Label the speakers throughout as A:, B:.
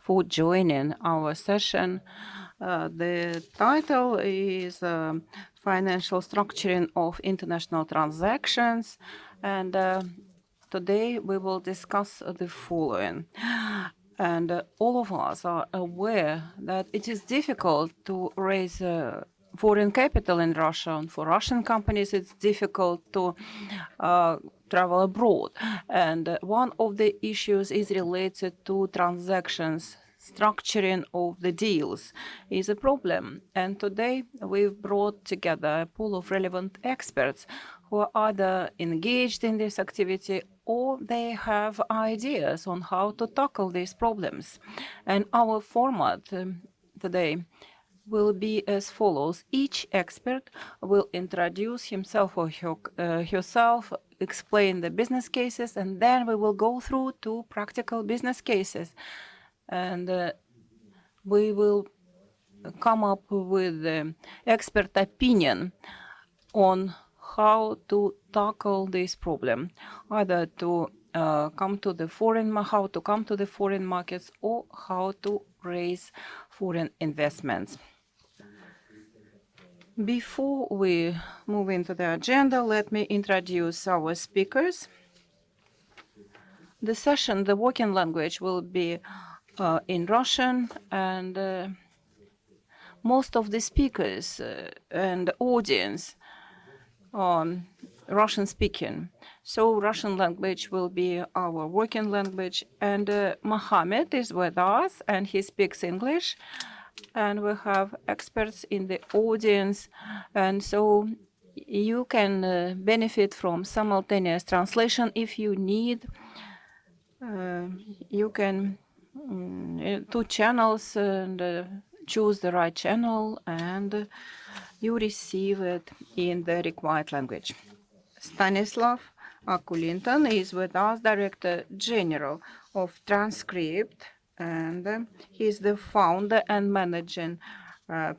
A: for joining our session. The title is Financial Structuring of International Transactions, and today we will discuss the following. And all of us are aware that it is difficult to raise foreign capital in Russia. And for Russian companies, it's difficult to travel abroad. And one of the issues is related to transactions. Structuring of the deals is a problem. And today we've brought together a pool of relevant experts who are either engaged in this activity or they have ideas on how to tackle these problems. And our format today will be as follows. Each expert will introduce himself or herself, explain the business cases, and then we will go through two practical business cases. And we will come up with expert opinion on how to tackle this problem, either to come to the foreign markets or how to raise foreign investments. Before we move into the agenda, let me introduce our speakers. The session, the working language, will be in Russian, and most of the speakers and audience are Russian speaking. So Russian language will be our working language. And Mohammed is with us, and he speaks English. And we have experts in the audience. And so you can benefit from simultaneous translation if you need. You can two channels and choose the right channel, and you receive it in the required language. Stanislav Akulintan is with us, Director General of Transcript, and he is the founder and managing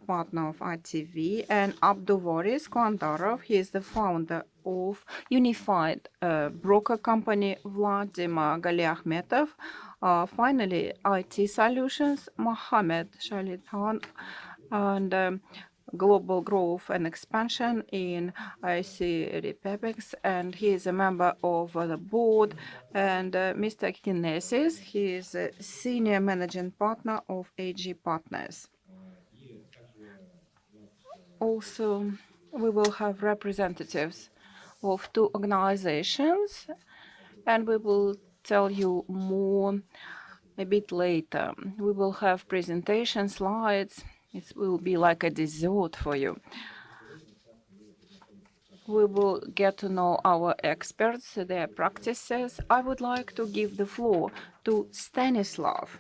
A: partner of ITV, and Abduvoris Klandarov, he is the founder of Unified Broker Company, Vladimir Galiakhmetov. Finally, IT Solutions, Mohammed Shalidan, and Global Growth and Expansion in IC Republics, and he is a member of the board. And Mr. Kinesis, he is a senior managing partner of AG Partners. Also, we will have representatives of two organizations, and we will tell you more a bit later. We will have presentation slides. It will be like a dessert for you. We will get to know our experts, their practices. I would like to give the floor to Stanislav,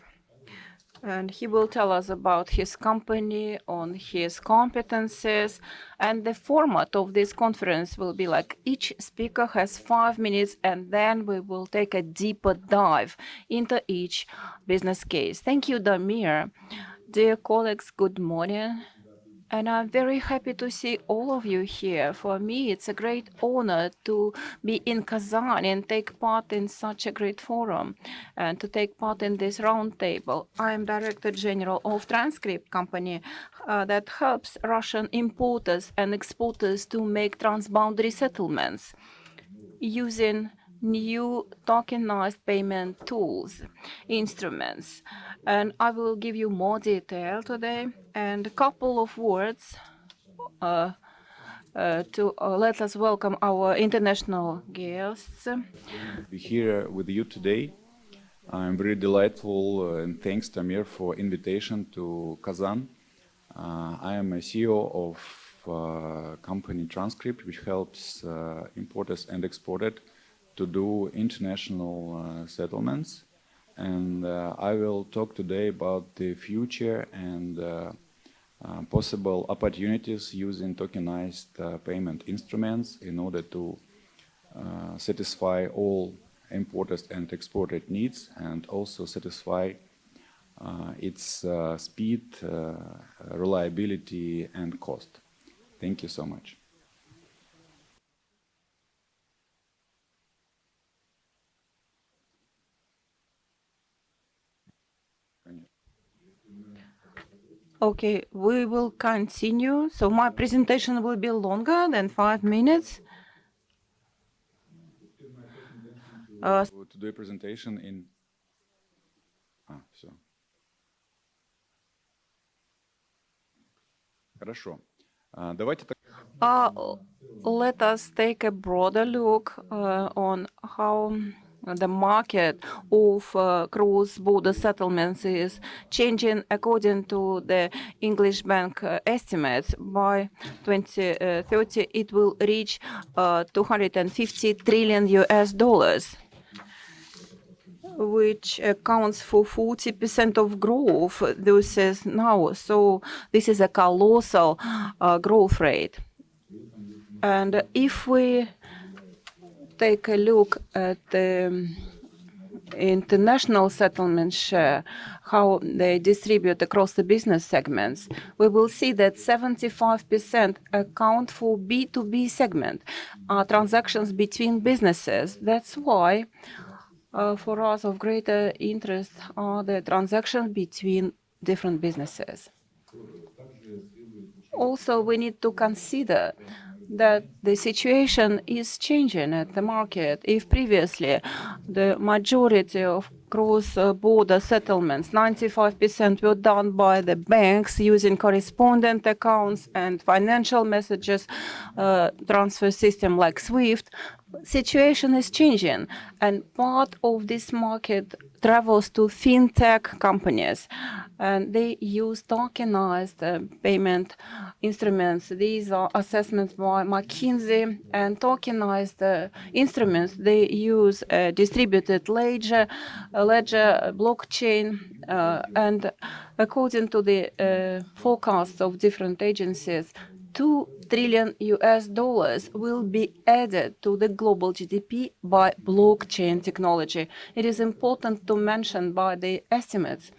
A: and he will tell us about his company, on his competences, and the format of this conference will be like each speaker has 5 minutes, and then we will take a deeper dive into each business case. Thank you, Damir. Dear colleagues, good morning. And I'm very happy to see all of you here. For me, it's a great honor to be in Kazan and take part in such a great forum and to take part in this roundtable. I am Director General of Transcript Company that helps Russian importers and exporters to make transboundary settlements using new tokenized payment tools, instruments. And I will give you more detail today and a couple of words to let us welcome our international guests.
B: To be here with you today. I'm very delightful and thanks Tamir for invitation to Kazan. I am a CEO of company Transcript, which helps importers and exporters to do international settlements. And I will talk today about the future and possible opportunities using tokenized payment instruments in order to satisfy all importers and exporter needs and also satisfy its speed, reliability, and cost. Thank you so much.
A: Okay, we will continue. So my presentation will be longer than 5 minutes.
B: To do a presentation in... все. Хорошо. Давайте так...
A: Let us take a broader look on how the market of cross-border settlements is changing according to the English Bank estimates. By 2030, it will reach 250 trillion US dollars, which accounts for 40% of growth versus now. So this is a colossal growth rate. And if we take a look at the international settlement share, how they distribute across the business segments, we will see that 75% account for B2B segment, transactions between businesses. That's why for us of greater interest are the transactions between different businesses. Also, we need to consider that the situation is changing at the market. If previously the majority of cross-border settlements, 95% were done by the banks using correspondent accounts and financial messages transfer system like SWIFT, situation is changing, and part of this market travels to fintech companies, and they use tokenized payment instruments. These are assessments by McKinsey, and tokenized instruments, they use a distributed ledger blockchain, and according to the forecasts of different agencies, 2 trillion US dollars will be added to the global GDP by blockchain technology. It is important to mention by the estimates,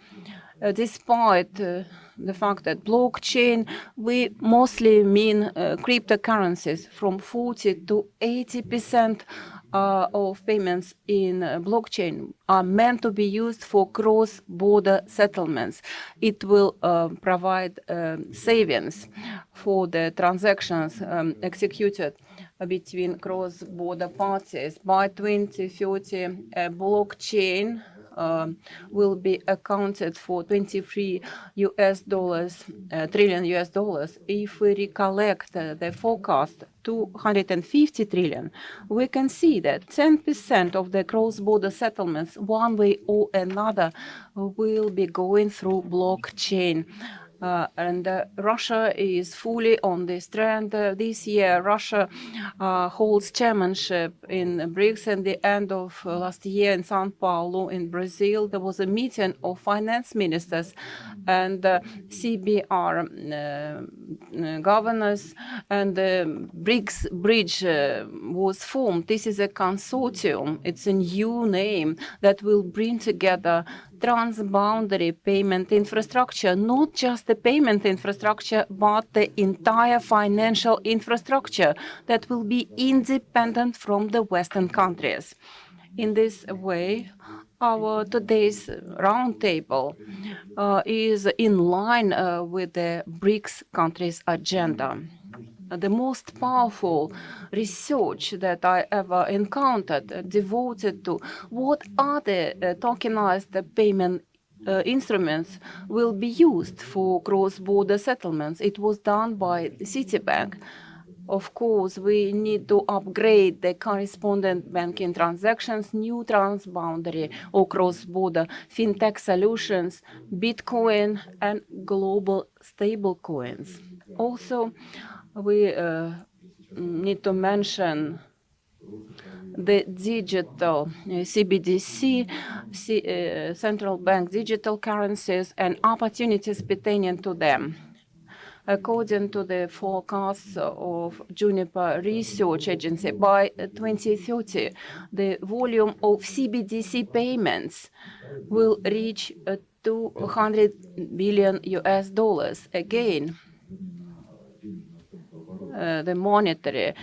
A: despite the fact that blockchain, we mostly mean cryptocurrencies, from 40 to 80% of payments in blockchain are meant to be used for cross-border settlements. It will provide savings for the transactions executed between cross-border parties. By 2030, blockchain will be accounted for 23 trillion US dollars. If we recollect the forecast 250 trillion, we can see that 10% of the cross-border settlements, one way or another, will be going through blockchain. And Russia is fully on this trend. This year, Russia holds chairmanship in BRICS. At the end of last year in São Paulo in Brazil, there was a meeting of finance ministers and CBR governors, and the BRICS bridge was formed. This is a consortium. It's a new name that will bring together transboundary payment infrastructure, not just the payment infrastructure, but the entire financial infrastructure that will be independent from the Western countries. In this way, our today's roundtable is in line with the BRICS countries' agenda. The most powerful research that I ever encountered devoted to what are the tokenized payment instruments will be used for cross-border settlements. It was done by Citibank. Of course, we need to upgrade the correspondent banking transactions, new transboundary or cross-border fintech solutions, Bitcoin, and global stablecoins. Also, we need to mention the digital CBDC, central bank digital currencies, and opportunities pertaining to them. According to the forecasts of Juniper Research Agency, by 2030, the volume of CBDC payments will reach 200 billion US dollars. Again, the monetary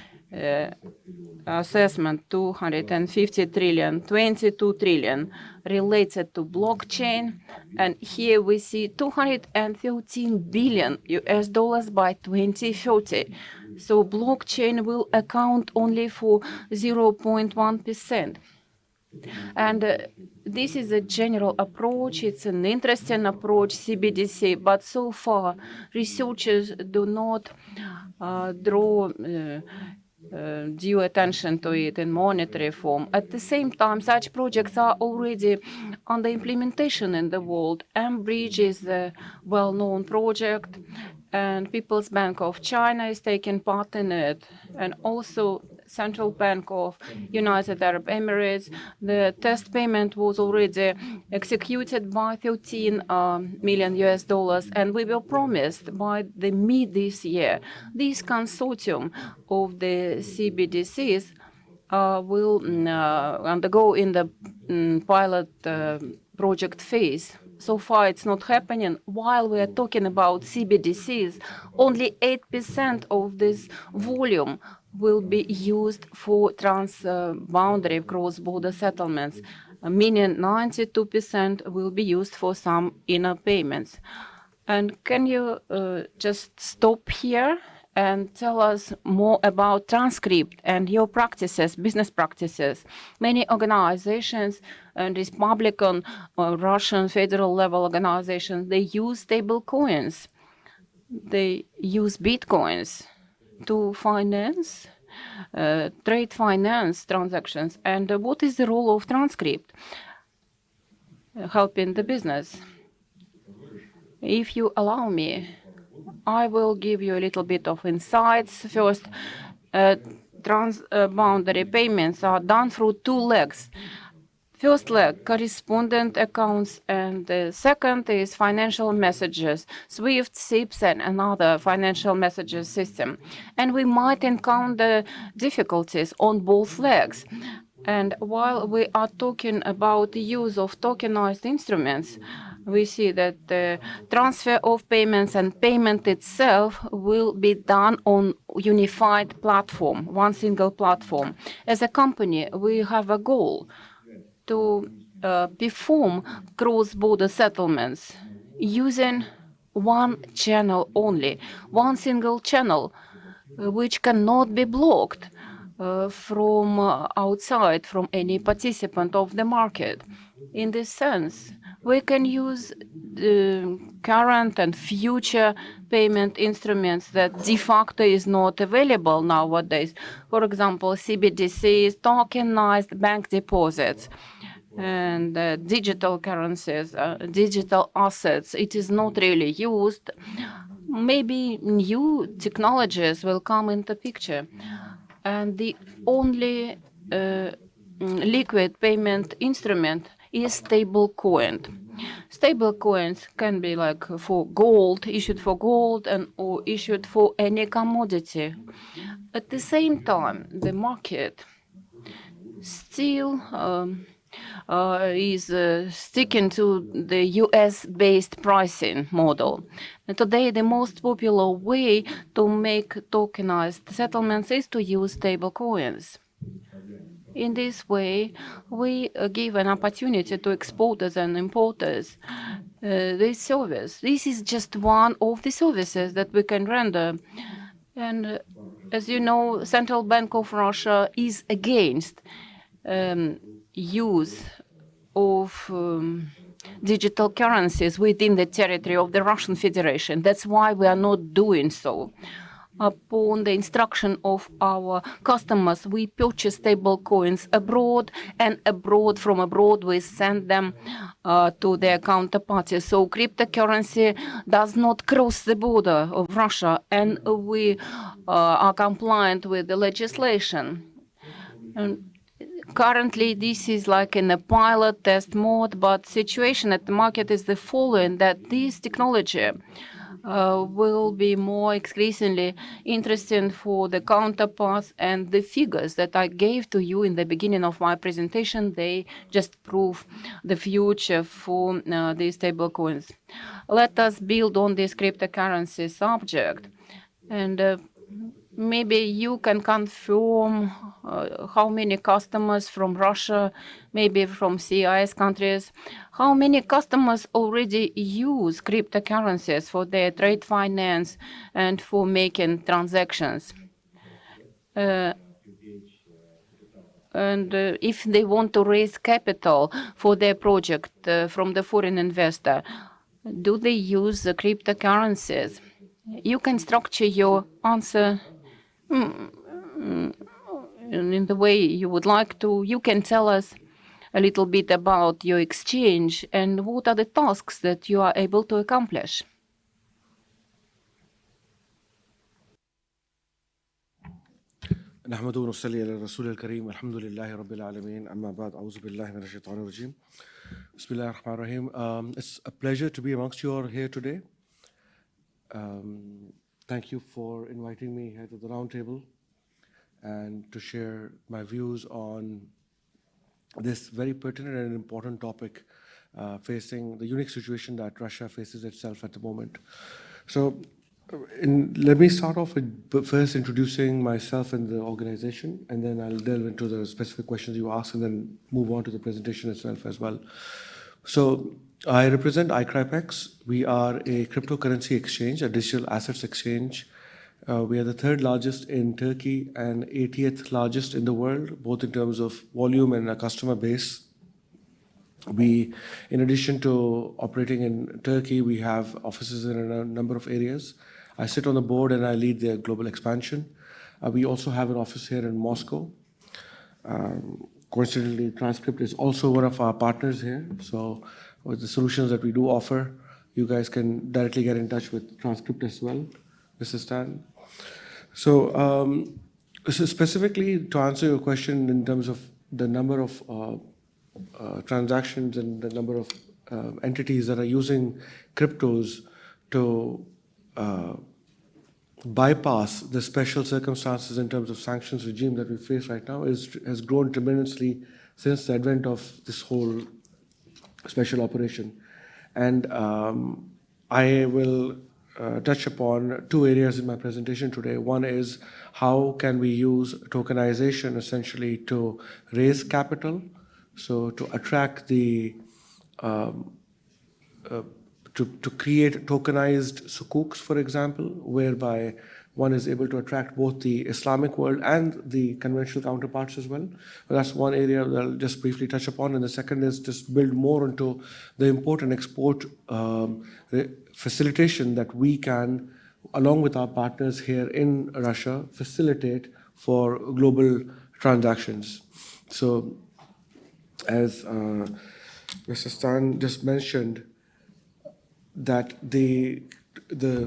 A: assessment 250 trillion, 22 trillion related to blockchain. And here we see 213 billion US dollars by 2030. So blockchain will account only for 0.1%. And this is a general approach. It's an interesting approach, CBDC, but so far researchers do not draw due attention to it in monetary form. At the same time, such projects are already under implementation in the world. mBridge is a well-known project, and People's Bank of China is taking part in it, and also Central Bank of United Arab Emirates. The test payment was already executed by 13 million US dollars, and we were promised by the mid this year. This consortium of the CBDCs will undergo in the pilot project phase. So far, it's not happening. While we are talking about CBDCs, only 8% of this volume will be used for trans-boundary cross-border settlements, meaning 92% will be used for some inner payments. And can you just stop here and tell us more about Transcript and your practices, business practices? Many organizations and Republican Russian federal level organizations, they use stable coins. They use Bitcoins to finance, trade finance transactions. And what is the role of Transcript helping the business? If you allow me, I will give you a little bit of insights. First, trans-boundary payments are done through two legs. First leg, correspondent accounts, and the second is financial messages, SWIFT, SIPS, and another financial messages system. And we might encounter difficulties on both legs. And while we are talking about the use of tokenized instruments, we see that the transfer of payments and payment itself will be done on unified platform, one single platform. As a company, we have a goal to perform cross-border settlements using one channel only, one single channel, which cannot be blocked from outside, from any participant of the market. In this sense, we can use the current and future payment instruments that de facto is not available nowadays. For example, CBDCs, tokenized bank deposits, and digital currencies, digital assets. It is not really used. Maybe new technologies will come into picture. And the only liquid payment instrument is stable coin. Stable coins can be like for gold, issued for gold, and or issued for any commodity. At the same time, the market still is sticking to the US-based pricing model. And today, the most popular way to make tokenized settlements is to use stable coins. In this way, we give an opportunity to exporters and importers this service. This is just one of the services that we can render. And as you know, Central Bank of Russia is against use of digital currencies within the territory of the Russian Federation. That's why we are not doing so. Upon the instruction of our customers, we purchase stable coins abroad, and from abroad we send them to their counterparties. So cryptocurrency does not cross the border of Russia, and we are compliant with the legislation. And currently, this is like in a pilot test mode, but situation at the market is the following, that this technology will be more increasingly interesting for the counterparts, and the figures that I gave to you in the beginning of my presentation, they just prove the future for these stable coins. Let us build on this cryptocurrency subject. And maybe you can confirm how many customers from Russia, maybe from CIS countries, how many customers already use cryptocurrencies for their trade finance and for making transactions. And if they want to raise capital for their project from the foreign investor, do they use the cryptocurrencies? You can structure your answer in the way you would like to. You can tell us a little bit about your exchange and what are the tasks that you are able to accomplish.
C: نحمده ونصلي على الرسول الكريم الحمد لله رب العالمين أما بعد أعوذ بالله من الشيطان الرجيم بسم الله الرحمن الرحيم. It's a pleasure to be amongst you all here today. Thank you for inviting me here to the round table and to share my views on this very pertinent and important topic facing the unique situation that Russia faces itself at the moment. So let me start off with first introducing myself and the organization, and then I'll delve into the specific questions you asked and then move on to the presentation itself as well. So I represent iCrypex. We are a cryptocurrency exchange, a digital assets exchange. We are the third largest in Turkey and 80th largest in the world, both in terms of volume and a customer base. We, in addition to operating in Turkey, we have offices in a number of areas. I sit on the board and I lead their global expansion. We also have an office here in Moscow. Coincidentally, Transcript is also one of our partners here. So with the solutions that we do offer, you guys can directly get in touch with Transcript as well, Mr. Stan. So specifically to answer your question in terms of the number of transactions and the number of entities that are using cryptos to bypass the special circumstances in terms of sanctions regime that we face right now has grown tremendously since the advent of this whole special operation. And I will touch upon two areas in my presentation today. One is how can we use tokenization essentially to raise capital, so to attract the to create tokenized sukuks, for example, whereby one is able to attract both the Islamic world and the conventional counterparts as well. That's one area that I'll just briefly touch upon. And the second is just build more into the import and export facilitation that we can, along with our partners here in Russia, facilitate for global transactions. So as Mr. Stan just mentioned, that the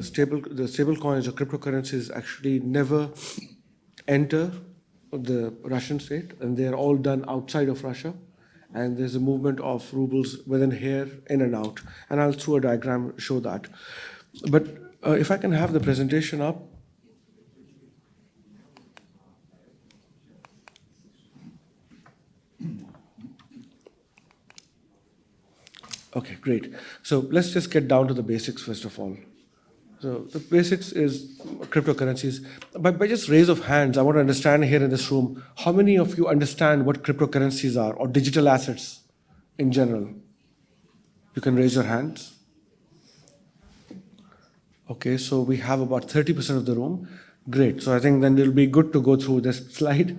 C: stable coins or cryptocurrencies actually never enter the Russian state, and they are all done outside of Russia. And there's a movement of rubles within here, in and out. And I'll through a diagram show that. But if I can have the presentation up. Okay, great. So let's just get down to the basics first of all. So the basics is cryptocurrencies. By just raise of hands, I want to understand here in this room, how many of you understand what cryptocurrencies are or digital assets in general? You can raise your hands. Okay, so we have about 30% of the room. Great. So I think then it'll be good to go through this slide.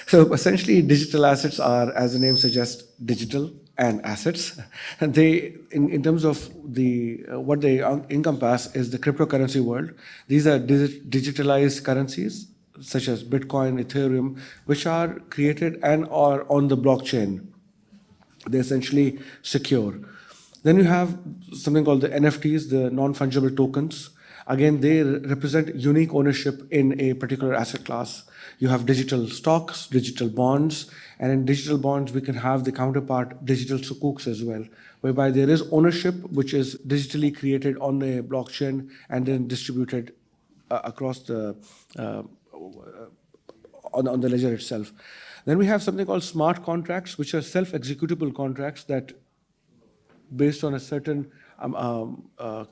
C: So essentially, digital assets are, as the name suggests, digital and assets. And they, in terms of the what they encompass is the cryptocurrency world. These are digitalized currencies such as Bitcoin, Ethereum, which are created and are on the blockchain. They're essentially secure. Then you have something called the NFTs, the non-fungible tokens. Again, they represent unique ownership in a particular asset class. You have digital stocks, digital bonds, and in digital bonds, we can have the counterpart digital sukuks as well, whereby there is ownership which is digitally created on a blockchain and then distributed across the on the ledger itself. Then we have something called smart contracts, which are self-executable contracts that based on a certain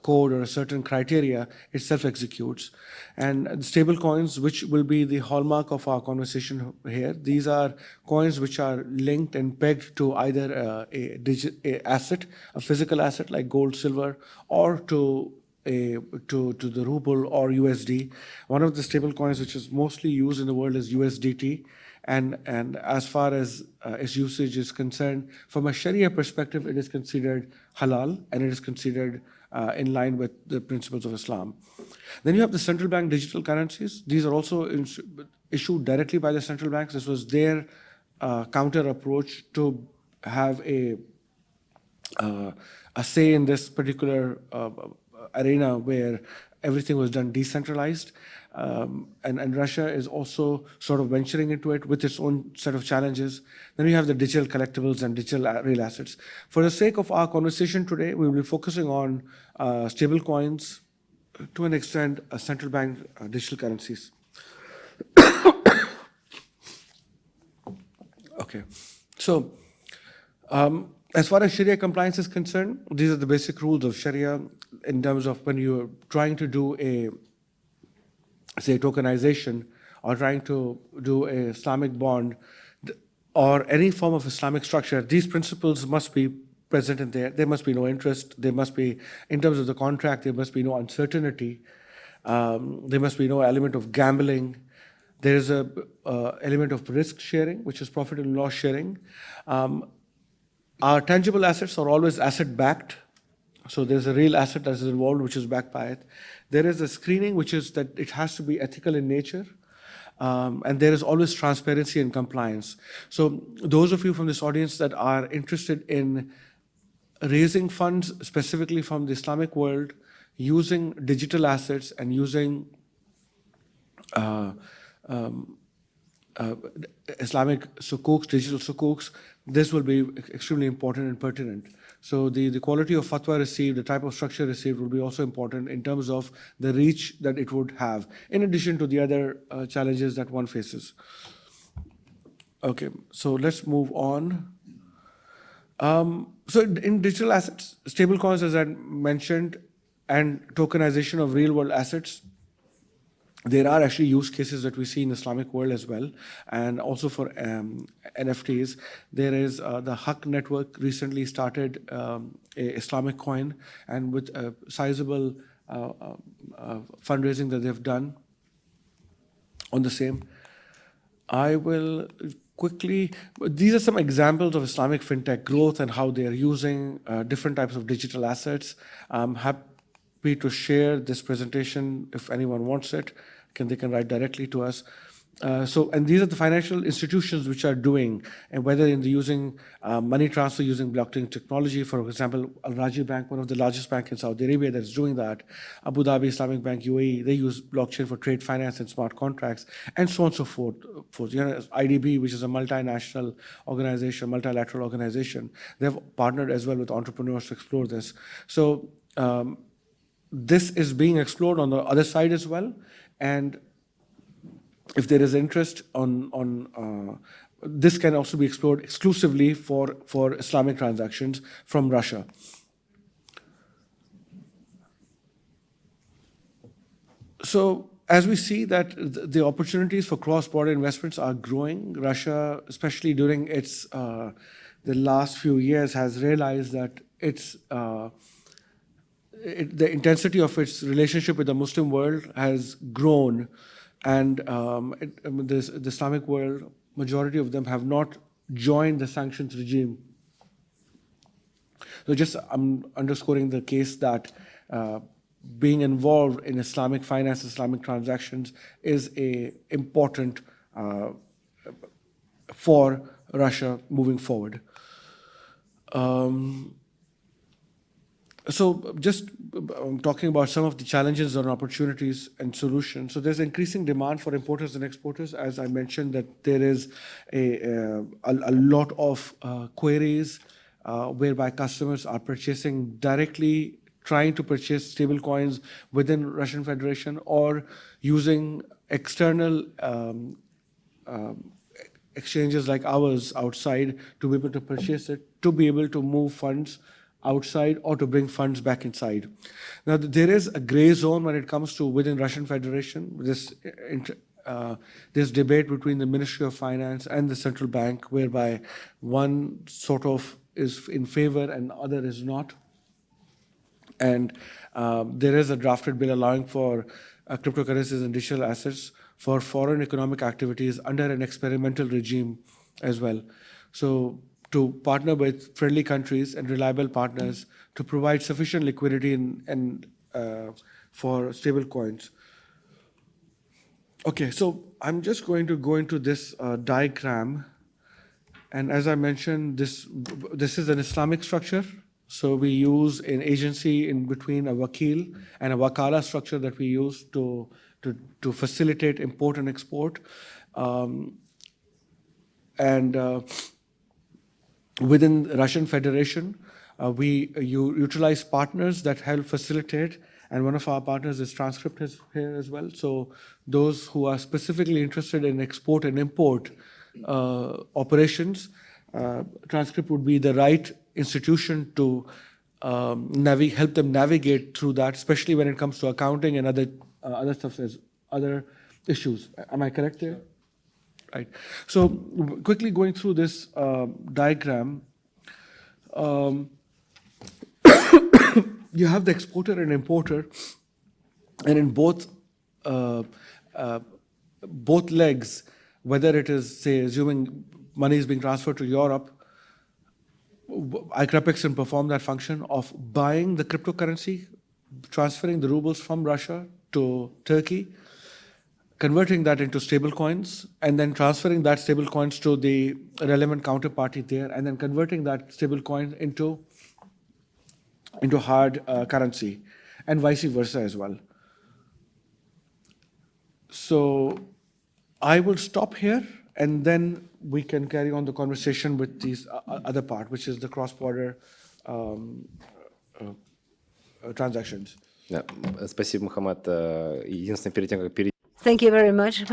C: code or a certain criteria, it self-executes. And stable coins, which will be the hallmark of our conversation here, these are coins which are linked and pegged to either a asset, a physical asset like gold, silver, or to the ruble or USD. One of the stable coins which is mostly used in the world is USDT. And as far as its usage is concerned, from a Sharia perspective, it is considered halal and it is considered in line with the principles of Islam. Then you have the central bank digital currencies. These are also issued directly by the central banks. This was their counter approach to have a say in this particular arena where everything was done decentralized. And Russia is also sort of venturing into it with its own set of challenges. Then we have the digital collectibles and digital real assets. For the sake of our conversation today, we will be focusing on stable coins, to an extent, central bank digital currencies. Okay, so as far as Sharia compliance is concerned, these are the basic rules of Sharia in terms of when you're trying to do a, say, tokenization or trying to do a Islamic bond or any form of Islamic structure. These principles must be present in there. There must be no interest. There must be, in terms of the contract, there must be no uncertainty. There must be no element of gambling. There is a element of risk sharing, which is profit and loss sharing. Our tangible assets are always asset-backed. So there's a real asset that is involved, which is backed by it. There is a screening, which is that it has to be ethical in nature. And there is always transparency and compliance. So those of you from this audience that are interested in raising funds specifically from the Islamic world, using digital assets and using Islamic sukuks, digital sukuks, this will be extremely important and pertinent. So the quality of fatwa received, the type of structure received will be also important in terms of the reach that it would have, in addition to the other challenges that one faces. Okay, so let's move on. So in digital assets, stablecoins, as I mentioned, and tokenization of real world assets, there are actually use cases that we see in the Islamic world as well, and also for NFTs. There is the Haq network recently started a Islamic coin, and with a sizable fundraising that they've done on the same. I will quickly, these are some examples of Islamic fintech growth and how they are using different types of digital assets. I'm happy to share this presentation if anyone wants it. They can write directly to us. And these are the financial institutions which are doing, and whether in the using money transfer using blockchain technology. For example, Al Rajhi Bank, one of the largest banks in Saudi Arabia that is doing that. Abu Dhabi Islamic Bank, UAE, they use blockchain for trade finance and smart contracts, and so on and so forth. IDB, which is a multinational organization, multilateral organization, they've partnered as well with entrepreneurs to explore this. So this is being explored on the other side as well. And if there is interest on this can also be explored exclusively for Islamic transactions from Russia. So as we see that the opportunities for cross-border investments are growing, Russia, especially during its the last few years, has realized that the intensity of its relationship with the Muslim world has grown, and the Islamic world, majority of them have not joined the sanctions regime. So just I'm underscoring the case that being involved in Islamic finance, Islamic transactions is important for Russia moving forward. So just talking about some of the challenges and opportunities and solutions. So there's increasing demand for importers and exporters. As I mentioned, that there is a lot of queries whereby customers are purchasing directly, trying to purchase stable coins within Russian Federation, or using external exchanges like ours outside to be able to purchase it, to be able to move funds outside or to bring funds back inside. Now, there is a gray zone when it comes to within Russian Federation, this debate between the Ministry of Finance and the central bank, whereby one sort of is in favor and other is not. And there is a drafted bill allowing for cryptocurrencies and digital assets for foreign economic activities under an experimental regime as well. So to partner with friendly countries and reliable partners to provide sufficient liquidity and for stable coins. Okay, so I'm just going to go into this diagram. And as I mentioned, this is an Islamic structure. So we use an agency in between a wakil and a wakala structure that we use to facilitate import and export. Within the Russian Federation, we utilize partners that help facilitate, and one of our partners is Transcript here as well. So those who are specifically interested in export and import operations, Transcript would be the right institution to help them navigate through that, especially when it comes to accounting and other stuff as other issues. Am I correct there? Right. So quickly going through this diagram, you have the exporter and importer, and in both legs, whether it is, say, assuming money is being transferred to Europe, iCrypex can perform that function of buying the cryptocurrency, transferring the rubles from Russia to Turkey, converting that into stable coins, and then transferring that stable coins to the relevant counterparty there, and then converting that stable coin into hard currency, and vice versa as well. So I will stop here, and then we can carry on the conversation with these other part, which is the cross-border transactions.
D: Да, спасибо, Мухаммад. Единственное, перед тем, как перейти...
E: Thank you very much,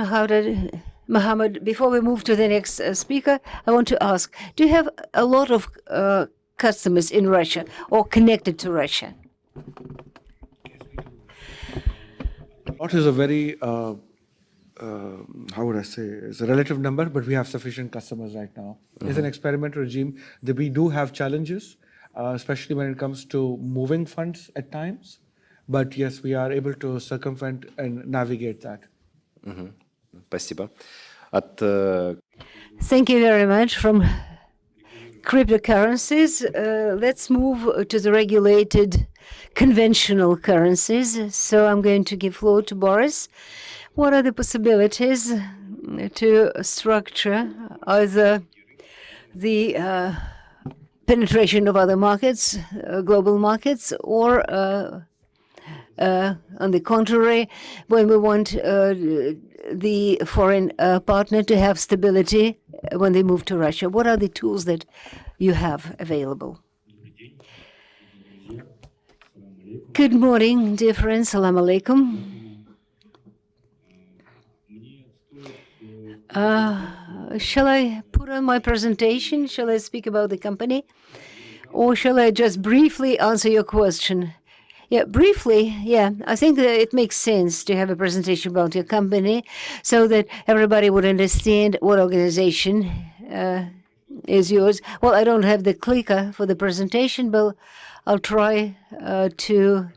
E: Mohammed. Before we move to the next speaker, I want to ask, do you have a lot of customers in Russia or connected to Russia?
C: Lot is a very, how would I say, it's a relative number, but we have sufficient customers right now. It's an experimental regime. We do have challenges, especially when it comes to moving funds at times. But yes, we are able to circumvent and navigate that.
D: Спасибо.
E: Thank you very much. From cryptocurrencies, let's move to the regulated conventional currencies. So I'm going to give floor to Boris. What are the possibilities to structure either the penetration of other markets, global markets, or on the contrary, when we want the foreign partner to have stability when they move to Russia? What are the tools that you have available? Good morning, dear friends. Salam alaikum. Shall I put on my presentation? Shall I speak about the company? Or shall I just briefly answer your question? Yeah, briefly, yeah. I think that it makes sense to have a presentation about your company so that everybody would understand what organization is yours. Well, I don't have the clicker for the presentation, but I'll try to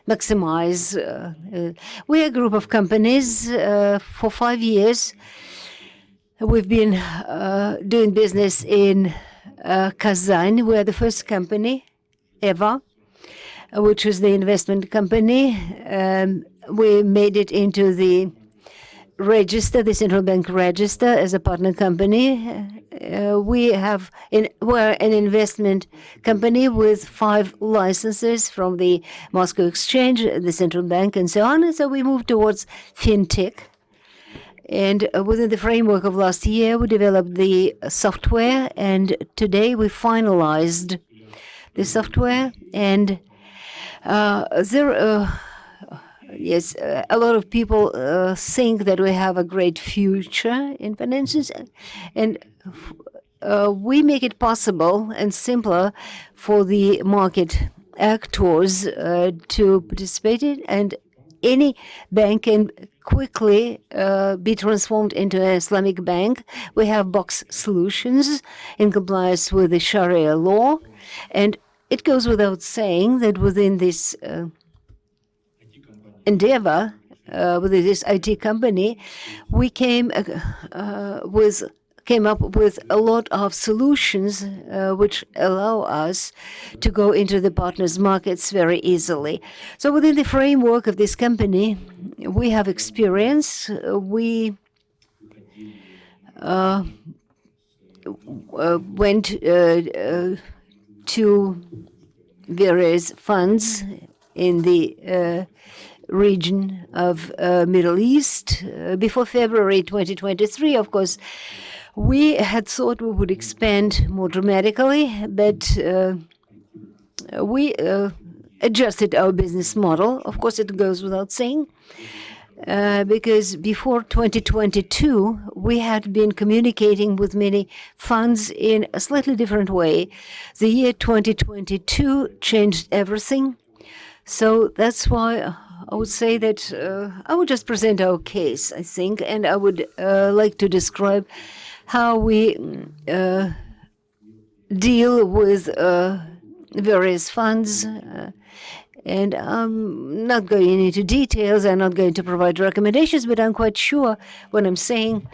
E: maximize. We're a group of companies. For 5 years, we've been doing business in Kazan. We're the first company ever, which is the investment company. We made it into the register, the central bank register, as a partner company. We're an investment company with 5 licenses from the Moscow Exchange, the central bank, and so on. And so we moved towards fintech. And within the framework of last year, we developed the software, and today we finalized the software. And yes, a lot of people think that we have a great future in finances, and we make it possible and simpler for the market actors to participate in, and any bank can quickly be transformed into an Islamic bank. We have box solutions in compliance with the Sharia law, and it goes without saying that within this endeavor, with this IT company, we came up with a lot of solutions which allow us to go into the partners markets very easily. So within the framework of this company, we have experience. We went to various funds in the region of Middle East. Before February 2023, of course, we had thought we would expand more dramatically, but we adjusted our business model. Of course, it goes without saying, because before 2022, we had been communicating with many funds in a slightly different way. The year 2022 changed everything. So that's why I would say that I would just present our case, I think, and I would like to describe how we deal with various funds. And I'm not going into details, I'm not going to provide recommendations, but I'm quite sure when I'm saying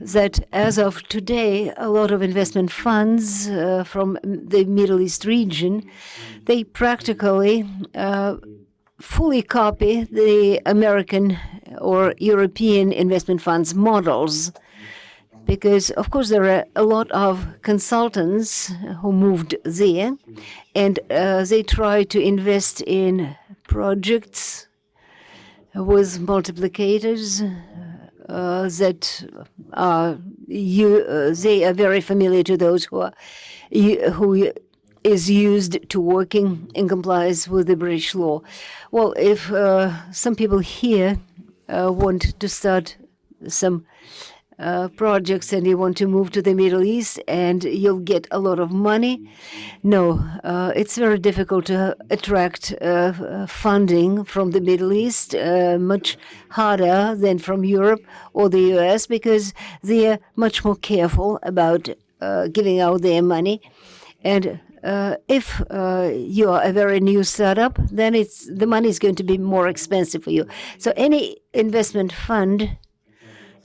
E: that as of today, a lot of investment funds from the Middle East region, they practically fully copy the American or European investment funds models. Because, of course, there are a lot of consultants who moved there, and they try to invest in projects with multiplicators that they are very familiar to those who is used to working in compliance with the British law. Well, if some people here want to start some projects and you want to move to the Middle East and you'll get a lot of money. No, it's very difficult to attract funding from the Middle East, much harder than from Europe or the US, because they are much more careful about giving out their money. And if you are a very new startup, then the money is going to be more expensive for you. So any investment fund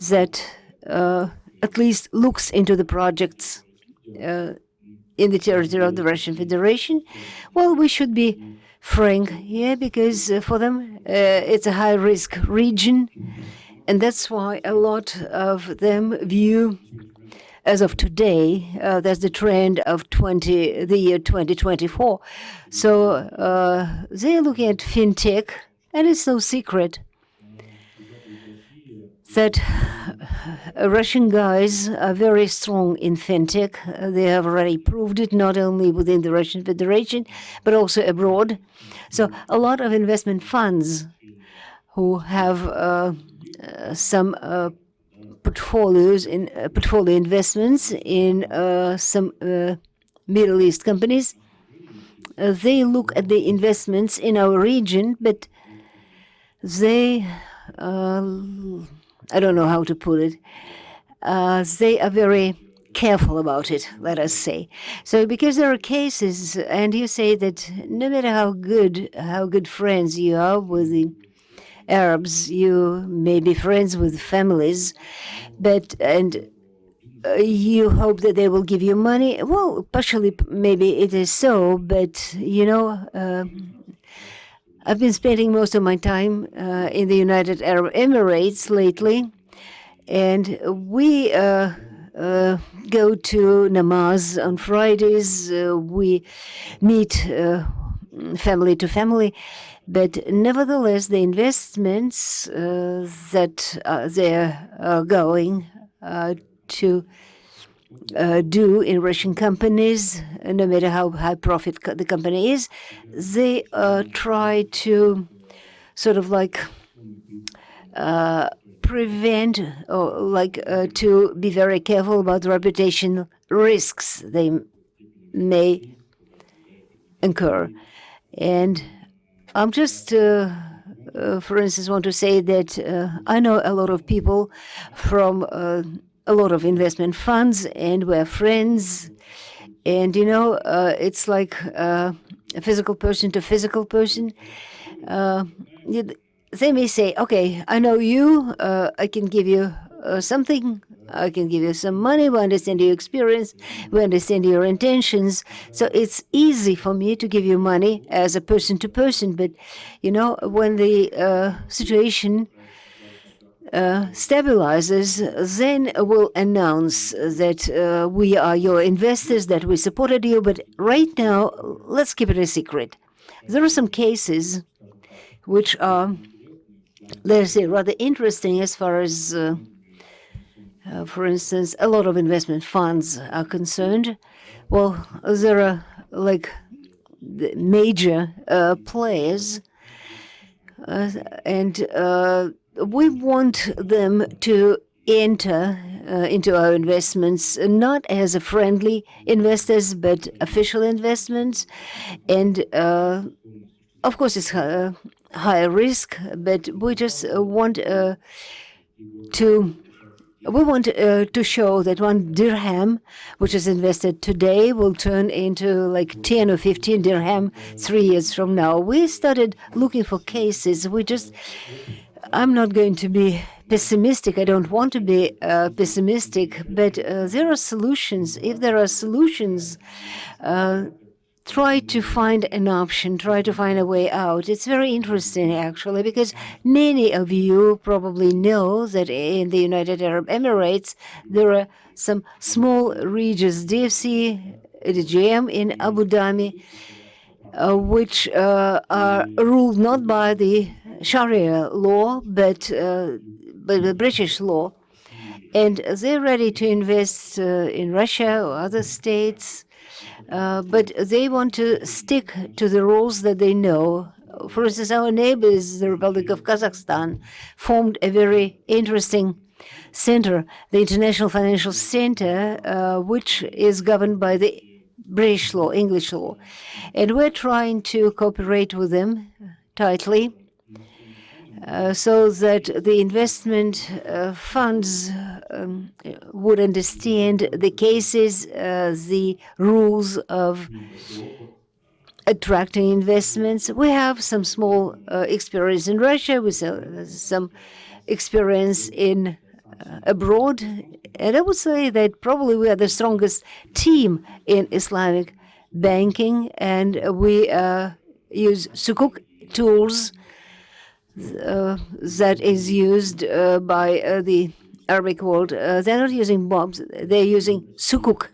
E: that at least looks into the projects in the territory of the Russian Federation, well, we should be frank here, because for them it's a high-risk region, and that's why a lot of them view, as of today, that's the trend of the year 2024. So they're looking at fintech, and it's no secret that Russian guys are very strong in fintech. They have already proved it, not only within the Russian Federation, but also abroad. So a lot of investment funds who have some portfolio investments in some Middle East companies, they look at the investments in our region, but they I don't know how to put it. They are very careful about it, let us say. So because there are cases, and you say that no matter how good friends you are with the Arabs, you may be friends with families, and you hope that they will give you money. Well, partially maybe it is so, but I've been spending most of my time in the United Arab Emirates lately, and we go to namaz on Fridays. We meet family to family, but nevertheless, the investments that they're going to do in Russian companies, no matter how high profit the company is, they try to sort of like prevent or like to be very careful about reputational risks they may incur. And I'm just, for instance, want to say that I know a lot of people from a lot of investment funds, and we're friends. And, it's like a physical person to physical person. They may say, okay, I know you, I can give you something, I can give you some money, we understand your experience, we understand your intentions, so it's easy for me to give you money as a person to person. But, when the situation stabilizes, then we'll announce that we are your investors, that we supported you. But right now, let's keep it a secret. There are some cases which are, let's say, rather interesting as far as, for instance, a lot of investment funds are concerned. Well, there are like the major players, and we want them to enter into our investments not as a friendly investors, but official investments. And of course, it's higher risk, but we just want to show that 1 dirham, which is invested today, will turn into like 10 or 15 dirham 3 years from now. We started looking for cases. I'm not going to be pessimistic. I don't want to be pessimistic, but there are solutions. If there are solutions, try to find an option, try to find a way out. It's very interesting, actually, because many of you probably know that in the United Arab Emirates, there are some small regions, DFC, DGM in Abu Dhabi, which are ruled not by the Sharia law, but the British law. And they're ready to invest in Russia or other states, but they want to stick to the rules that they know. For instance, our neighbors, the Republic of Kazakhstan, formed a very interesting center, the International Financial Center, which is governed by the British law, English law. And we're trying to cooperate with them tightly, so that the investment funds would understand the cases, the rules of attracting investments. We have some small experience in Russia, with some experience in abroad, and I would say that probably we are the strongest team in Islamic banking, and we use Sukuk tools that is used by the Arabic world. They're not using bombs, they're using Sukuk.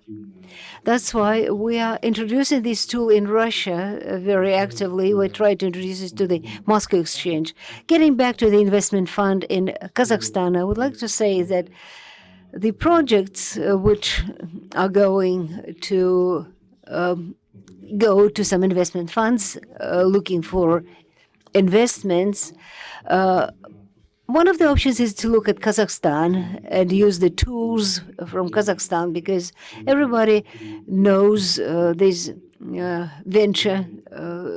E: That's why we are introducing this tool in Russia very actively. We try to introduce it to the Moscow Exchange. Getting back to the investment fund in Kazakhstan, I would like to say that the projects which are going to go to some investment funds looking for investments, one of the options is to look at Kazakhstan and use the tools from Kazakhstan, because everybody knows these venture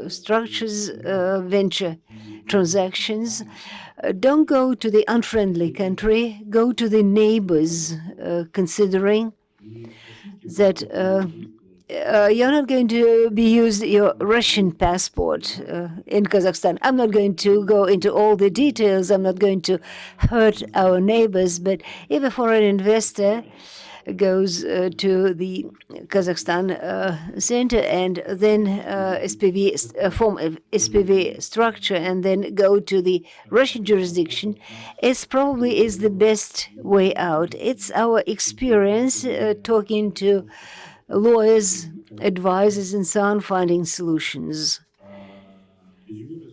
E: structures, venture transactions. Don't go to the unfriendly country, go to the neighbors, considering that you're not going to be used your Russian passport in Kazakhstan. I'm not going to go into all the details. I'm not going to hurt our neighbors. But if a foreign investor goes to the Kazakhstan center and then form a SPV structure and then go to the Russian jurisdiction, it probably is the best way out. It's our experience talking to lawyers, advisors, and so on, finding solutions.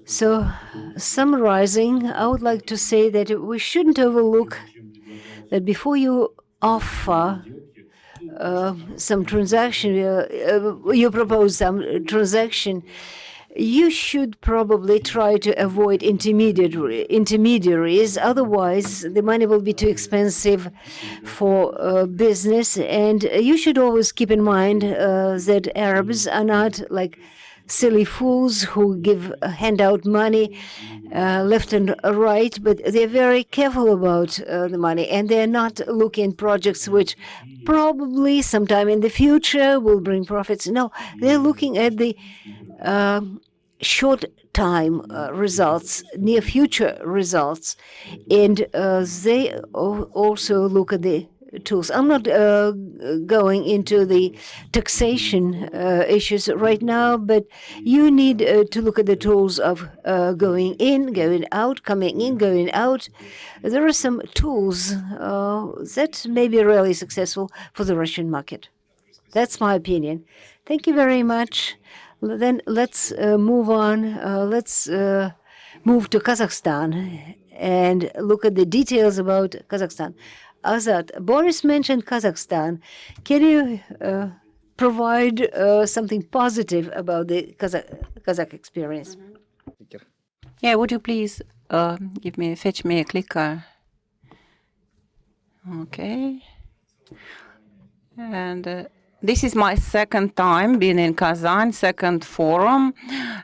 E: So, summarizing, I would like to say that we shouldn't overlook that before you offer some transaction, you propose some transaction, you should probably try to avoid intermediaries. Otherwise, the money will be too expensive for business. And you should always keep in mind that Arabs are not like silly fools who hand out money left and right, but they're very careful about the money, and they're not looking at projects which probably sometime in the future will bring profits. No, they're looking at the short time results, near future results, and they also look at the tools. I'm not going into the taxation issues right now, but you need to look at the tools of going in, going out, coming in, going out. There are some tools that may be really successful for the Russian market. That's my opinion. Thank you very much. Then let's move on. Let's move to Kazakhstan and look at the details about Kazakhstan. Azat, Boris mentioned Kazakhstan. Can you provide something positive about the Kazakh experience?
A: Yeah, would you please fetch me a clicker? Okay. And this is my second time being in Kazan, second forum.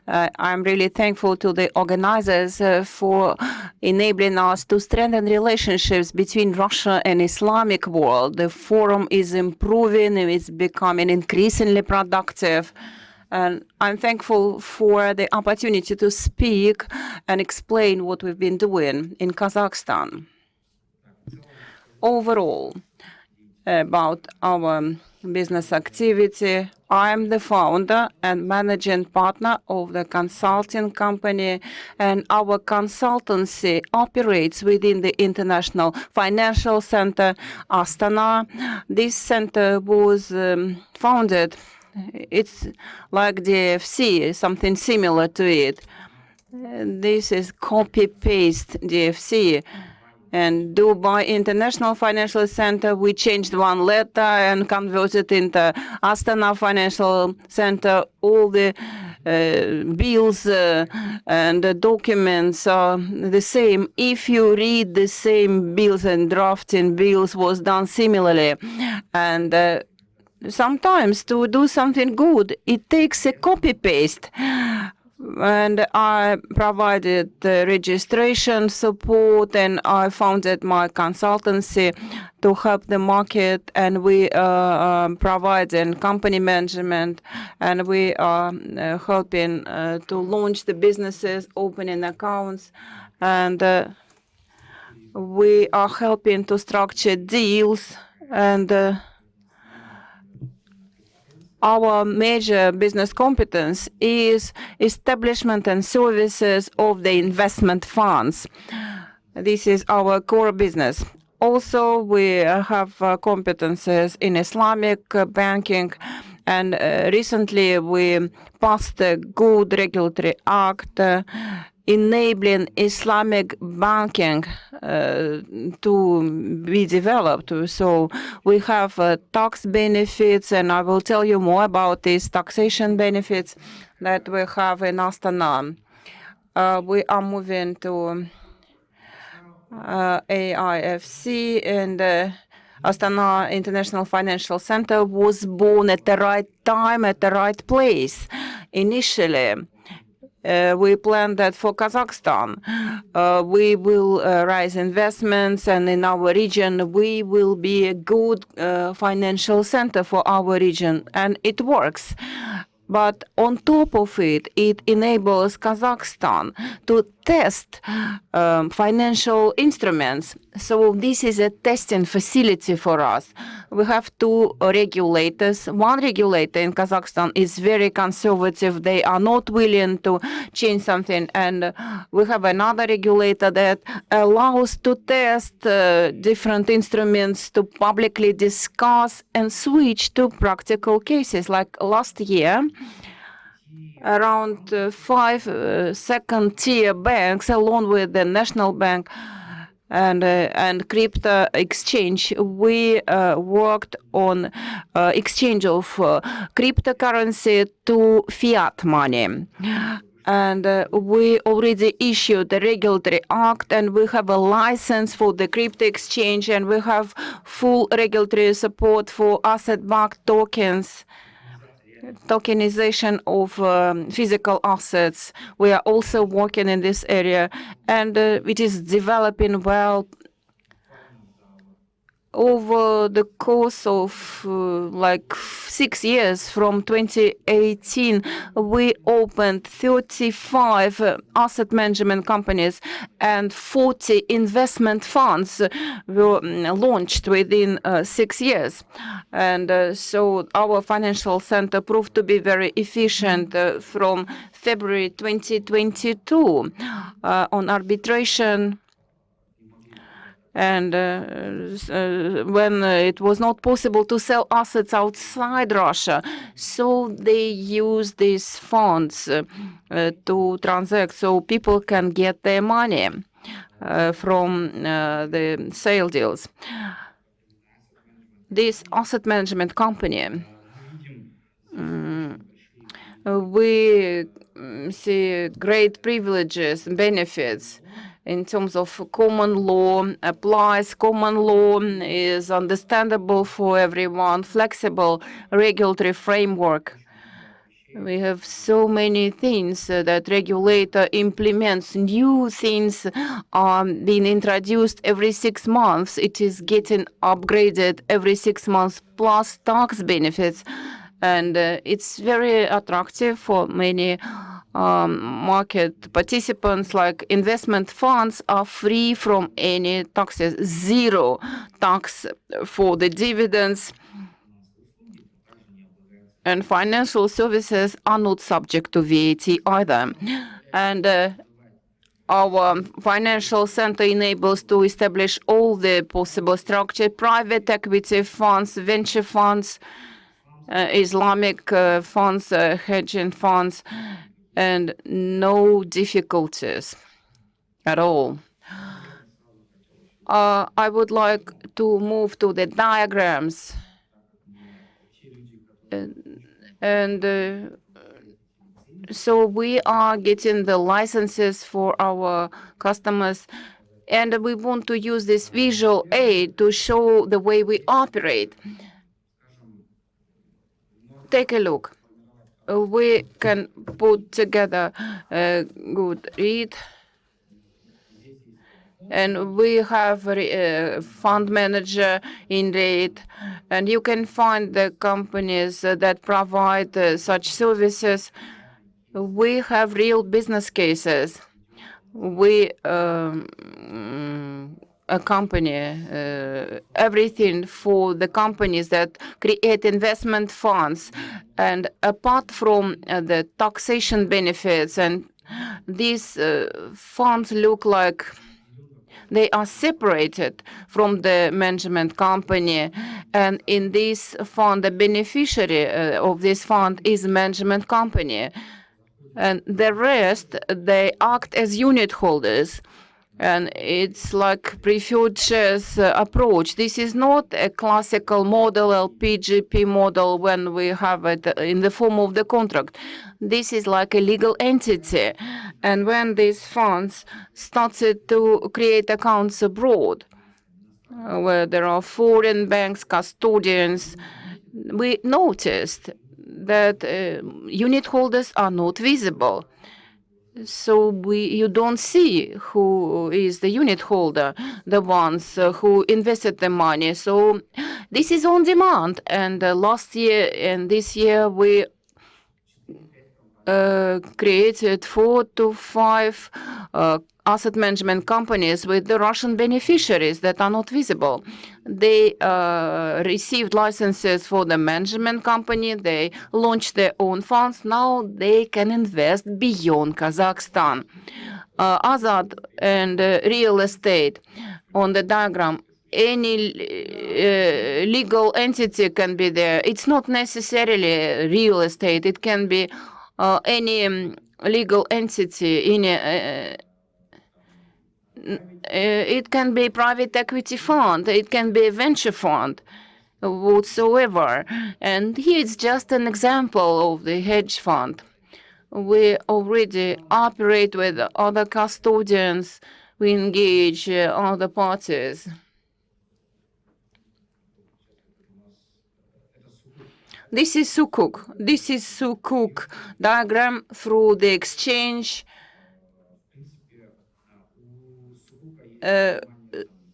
A: I'm really thankful to the organizers for enabling us to strengthen relationships between Russia and Islamic world. The forum is improving, it's becoming increasingly productive. And I'm thankful for the opportunity to speak and explain what we've been doing in Kazakhstan. Overall, about our business activity, I'm the founder and managing partner of the consulting company, and our consultancy operates within the International Financial Center, Astana. This center was founded, it's like DFC, something similar to it. This is copy-paste DFC. And Dubai International Financial Center, we changed one letter and converted into Astana Financial Center. All the bills and the documents are the same. If you read the same bills, and drafting bills was done similarly. And sometimes to do something good, it takes a copy-paste. And I provided registration support, and I founded my consultancy to help the market, and we provide company management, and we are helping to launch the businesses, opening accounts, and we are helping to structure deals, and our major business competence is establishment and services of the investment funds. This is our core business. Also, we have competences in Islamic banking, and recently we passed a good regulatory act enabling Islamic banking to be developed. So we have tax benefits, and I will tell you more about these taxation benefits that we have in Astana. We are moving to AIFC, and Astana International Financial Center was born at the right time, at the right place. Initially, we planned that for Kazakhstan, we will raise investments, and in our region, we will be a good financial center for our region, and it works. But on top of it, it enables Kazakhstan to test financial instruments. So this is a testing facility for us. We have two regulators. One regulator in Kazakhstan is very conservative. They are not willing to change something. And we have another regulator that allows to test different instruments, to publicly discuss and switch to practical cases. Like last year, around 5 second-tier banks, along with the National Bank, and crypto exchange. We worked on exchange of cryptocurrency to fiat money. And we already issued the regulatory act, and we have a license for the crypto exchange, and we have full regulatory support for asset-backed tokens, tokenization of physical assets. We are also working in this area, and it is developing well. Over the course of like 6 years, from 2018, we opened 35 asset management companies, and 40 investment funds were launched within 6 years. And so our financial center proved to be very efficient from February 2022 on arbitration. And when it was not possible to sell assets outside Russia, so they use these funds to transact, so people can get their money from the sale deals. This asset management company, we see great privileges and benefits in terms of common law applies. Common law is understandable for everyone, flexible regulatory framework. We have so many things that regulator implements. New things are being introduced every 6 months. It is getting upgraded every 6 months, plus tax benefits. And it's very attractive for many market participants. Like investment funds are free from any taxes, zero tax for the dividends. And financial services are not subject to VAT either. And our financial center enables to establish all the possible structure: private equity funds, venture funds, Islamic funds, hedging funds, and no difficulties at all. I would like to move to the diagrams. So we are getting the licenses for our customers, and we want to use this visual aid to show the way we operate. Take a look. We can put together a good read, and we have a fund manager in REIT, and you can find the companies that provide such services. We have real business cases. We accompany everything for the companies that create investment funds. And apart from the taxation benefits, and these funds look like they are separated from the management company. And in this fund, the beneficiary of this fund is management company. And the rest, they act as unit holders. And it's like preferred shares approach. This is not a classical model, LPGP model, when we have it in the form of the contract. This is like a legal entity. And when these funds started to create accounts abroad, where there are foreign banks, custodians, we noticed that unit holders are not visible. So you don't see who is the unit holder, the ones who invested the money. So this is on demand. And last year and this year, we created 4 to 5 asset management companies with the Russian beneficiaries that are not visible. They received licenses for the management company. They launched their own funds. Now they can invest beyond Kazakhstan. Azad and real estate. On the diagram, any legal entity can be there. It's not necessarily real estate. It can be any legal entity in it can be private equity fund, it can be a venture fund, whatsoever. And here it's just an example of the hedge fund. We already operate with other custodians. We engage other parties. This is Sukuk. This is Sukuk diagram through the exchange.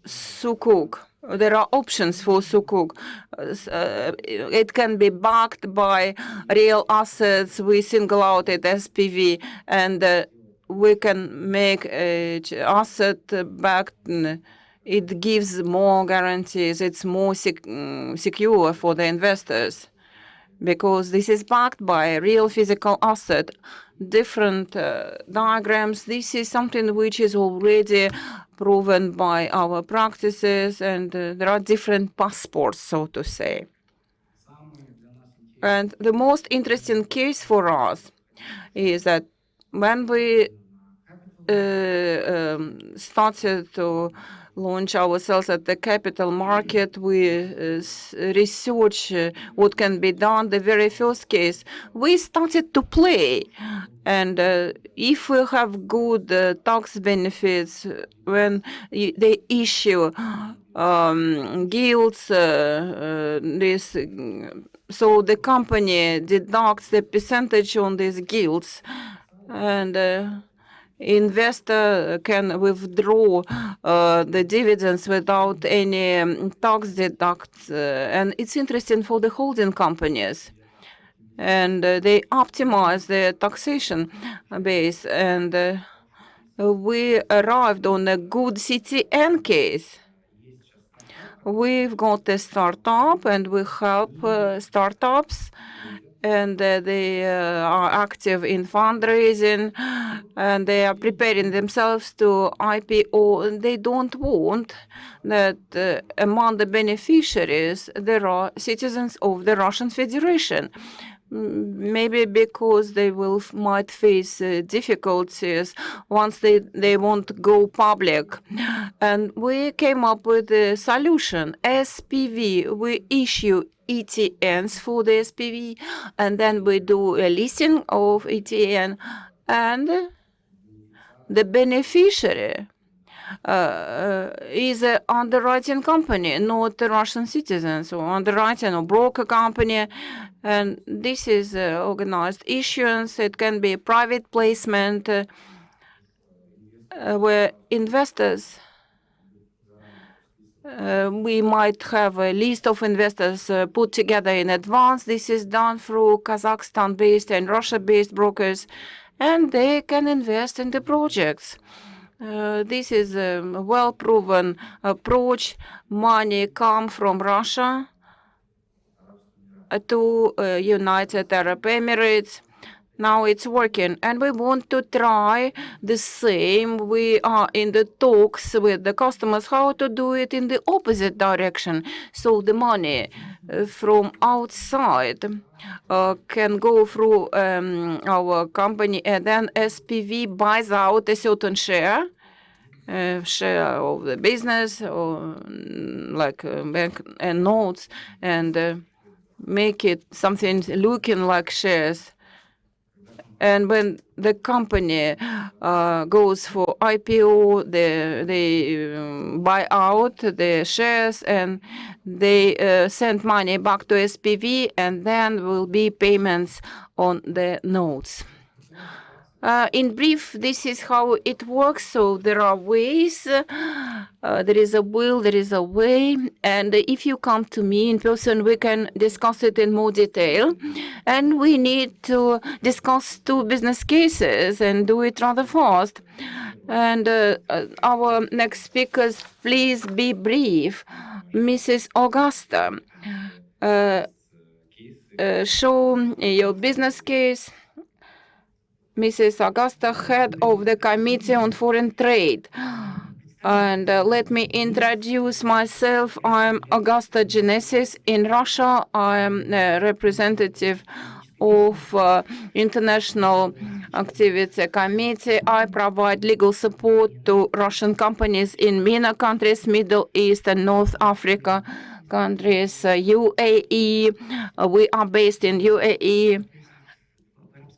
A: Sukuk. There are options for Sukuk. It can be backed by real assets. We single out it SPV, and we can make asset backed. It gives more guarantees. It's more secure for the investors because this is backed by a real physical asset. Different diagrams. This is something which is already proven by our practices, and there are different passports, so to say. And the most interesting case for us is that when we started to launch ourselves at the capital market, we research what can be done. The very first case, we started to play. And if we have good tax benefits when they issue guilds, so the company deducts the percentage on these guilds, and investor can withdraw the dividends without any tax deducts. And it's interesting for the holding companies. And they optimize their taxation base. And we arrived on a good CTN case. We've got a startup, and we help startups, and they are active in fundraising, and they are preparing themselves to IPO. And they don't want that among the beneficiaries there are citizens of the Russian Federation. Maybe because they might face difficulties once they won't go public. And we came up with a solution, SPV. We issue ETNs for the SPV, and then we do a listing of ETN, and the beneficiary is an underwriting company, not a Russian citizen, so underwriting or broker company. And this is organized issuance. It can be a private placement where investors, we might have a list of investors put together in advance. This is done through Kazakhstan-based and Russia-based brokers, and they can invest in the projects. This is a well-proven approach. Money comes from Russia to United Arab Emirates. Now it's working, and we want to try the same. We are in the talks with the customers how to do it in the opposite direction. So the money from outside can go through our company, and then SPV buys out a certain share of the business, or like bank and notes, and make it something looking like shares. And when the company goes for IPO, they buy out the shares, and they send money back to SPV, and then will be payments on the notes. In brief, this is how it works. So there are ways. There is a will, there is a way. And if you come to me in person, we can discuss it in more detail. And we need to discuss 2 business cases and do it rather fast. And our next speakers, please be brief. Mrs. Augusta, show your business case. Mrs. Augusta, head of the Committee on Foreign Trade. And let me introduce myself. I'm Augusta Genesis. In Russia, I am a representative of International Activity Committee. I provide legal support to Russian companies in MENA countries, Middle East and North Africa countries, UAE. We are based in UAE.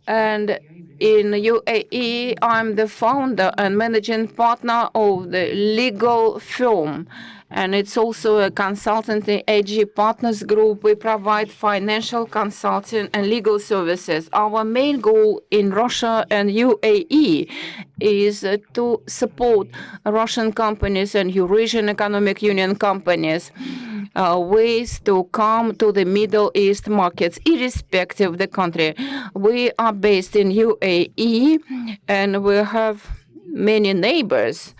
A: And in UAE, I'm the founder and managing partner of the legal firm. And it's also a consultancy, AG Partners Group. We provide financial consulting and legal services. Our main goal in Russia and UAE is to support Russian companies and Eurasian Economic Union companies ways to come to the Middle East markets, irrespective of the country. We are based in UAE, and we have many neighbors,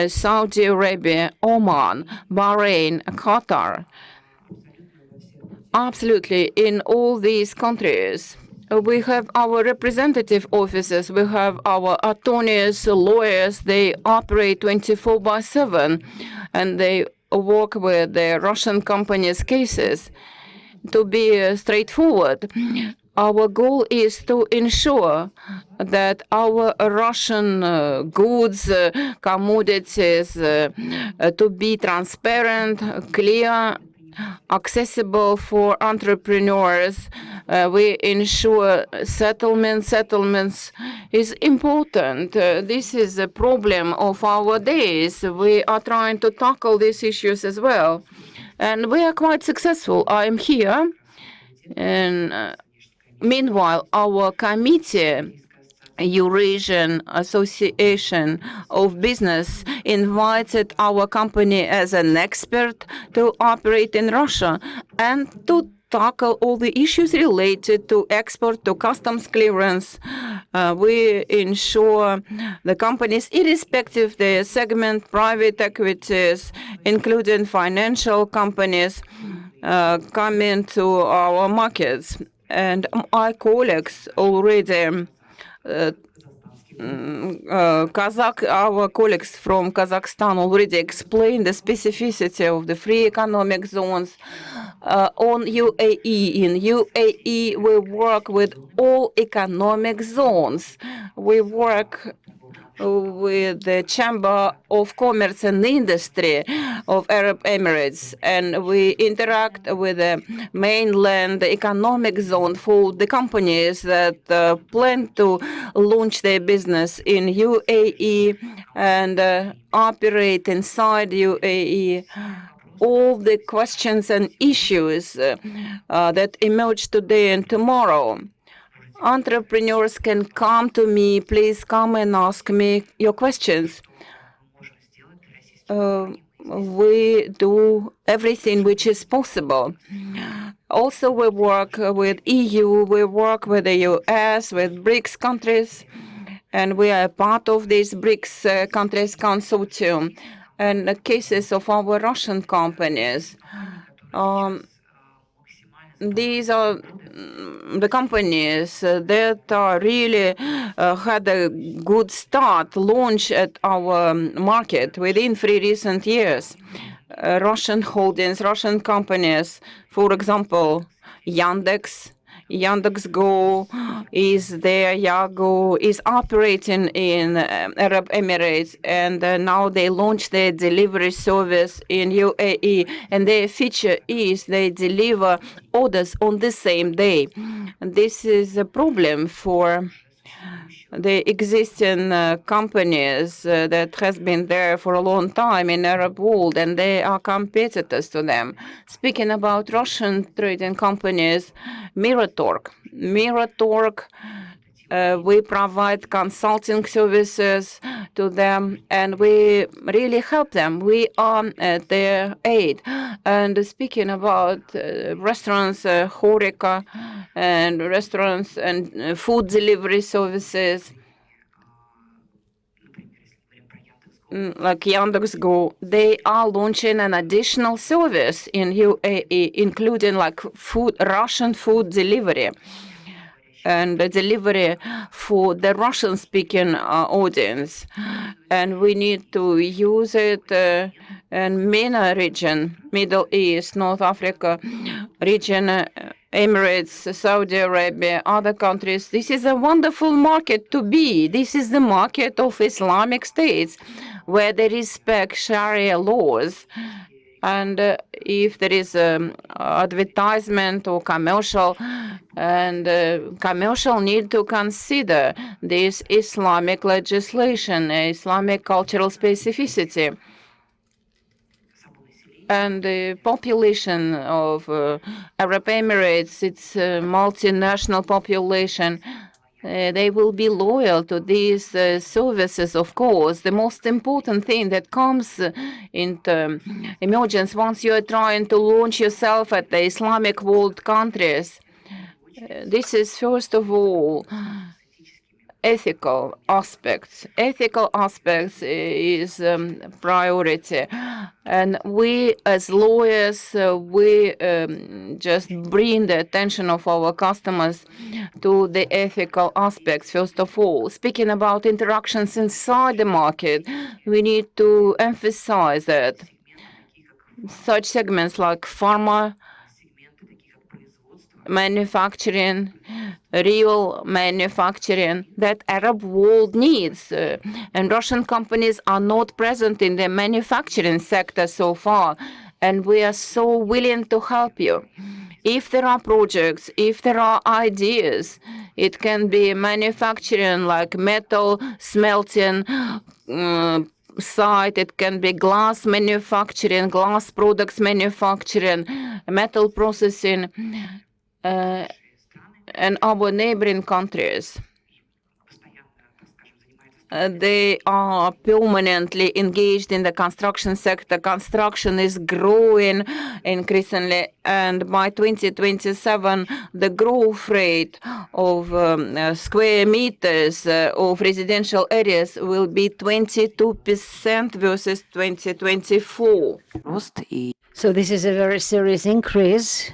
A: Saudi Arabia, Oman, Bahrain, Qatar. Absolutely, in all these countries, we have our representative offices, we have our attorneys, lawyers, they operate 24/7, and they work with the Russian companies' cases. To be straightforward, our goal is to ensure that our Russian goods, commodities, to be transparent, clear, accessible for entrepreneurs. We ensure settlements. Settlements is important. This is a problem of our days. We are trying to tackle these issues as well. And we are quite successful. I am here. And meanwhile, our committee, Eurasian Association of Business, invited our company as an expert to operate in Russia and to tackle all the issues related to export, to customs clearance. We ensure the companies, irrespective the segment, private equities, including financial companies, come into our markets. And our colleagues already our colleagues from Kazakhstan already explained the specificity of the free economic zones on UAE. In UAE, we work with all economic zones. We work with the Chamber of Commerce and Industry of Arab Emirates, and we interact with the mainland economic zone for the companies that plan to launch their business in UAE and operate inside UAE. All the questions and issues that emerge today and tomorrow. Entrepreneurs can come to me. Please come and ask me your questions. We do everything which is possible. Also, we work with EU, we work with the US, with BRICS countries, and we are part of this BRICS countries consortium. And the cases of our Russian companies, these are the companies that really had a good start, launch at our market within 3 recent years. Russian holdings, Russian companies, for example, Yandex.Go is there, Yago is operating in Arab Emirates, and now they launched their delivery service in UAE, and their feature is they deliver orders on the same day. And this is a problem for the existing companies that has been there for a long time in Arab world, and they are competitors to them. Speaking about Russian trading companies, Miratorg, we provide consulting services to them, and we really help them. We are at their aid. And speaking about restaurants, Horeca, and restaurants and food delivery services, like Yandex.Go, they are launching an additional service in UAE, including like Russian food delivery and the delivery for the Russian-speaking audience. And we need to use it and MENA region, Middle East, North Africa region, Emirates, Saudi Arabia, other countries. This is a wonderful market to be. This is the market of Islamic states where they respect Sharia laws. And if there is advertisement or commercial, and commercial need to consider this Islamic legislation, Islamic cultural specificity. And the population of Arab Emirates, it's a multinational population. They will be loyal to these services, of course. The most important thing that comes into emergence once you are trying to launch yourself at the Islamic world countries, this is first of all ethical aspects. Ethical aspects is priority. And we as lawyers, we just bring the attention of our customers to the ethical aspects, first of all. Speaking about interactions inside the market, we need to emphasize that such segments like pharma, manufacturing, real manufacturing that Arab world needs. And Russian companies are not present in the manufacturing sector so far. And we are so willing to help you. If there are projects, if there are ideas, it can be manufacturing like metal smelting site, it can be glass manufacturing, glass products manufacturing, metal processing, and our neighboring countries. They are permanently engaged in the construction sector. Construction is growing increasingly, and by 2027, the growth rate of square meters of residential areas will be 22% versus 2024.
E: So this is a very serious increase,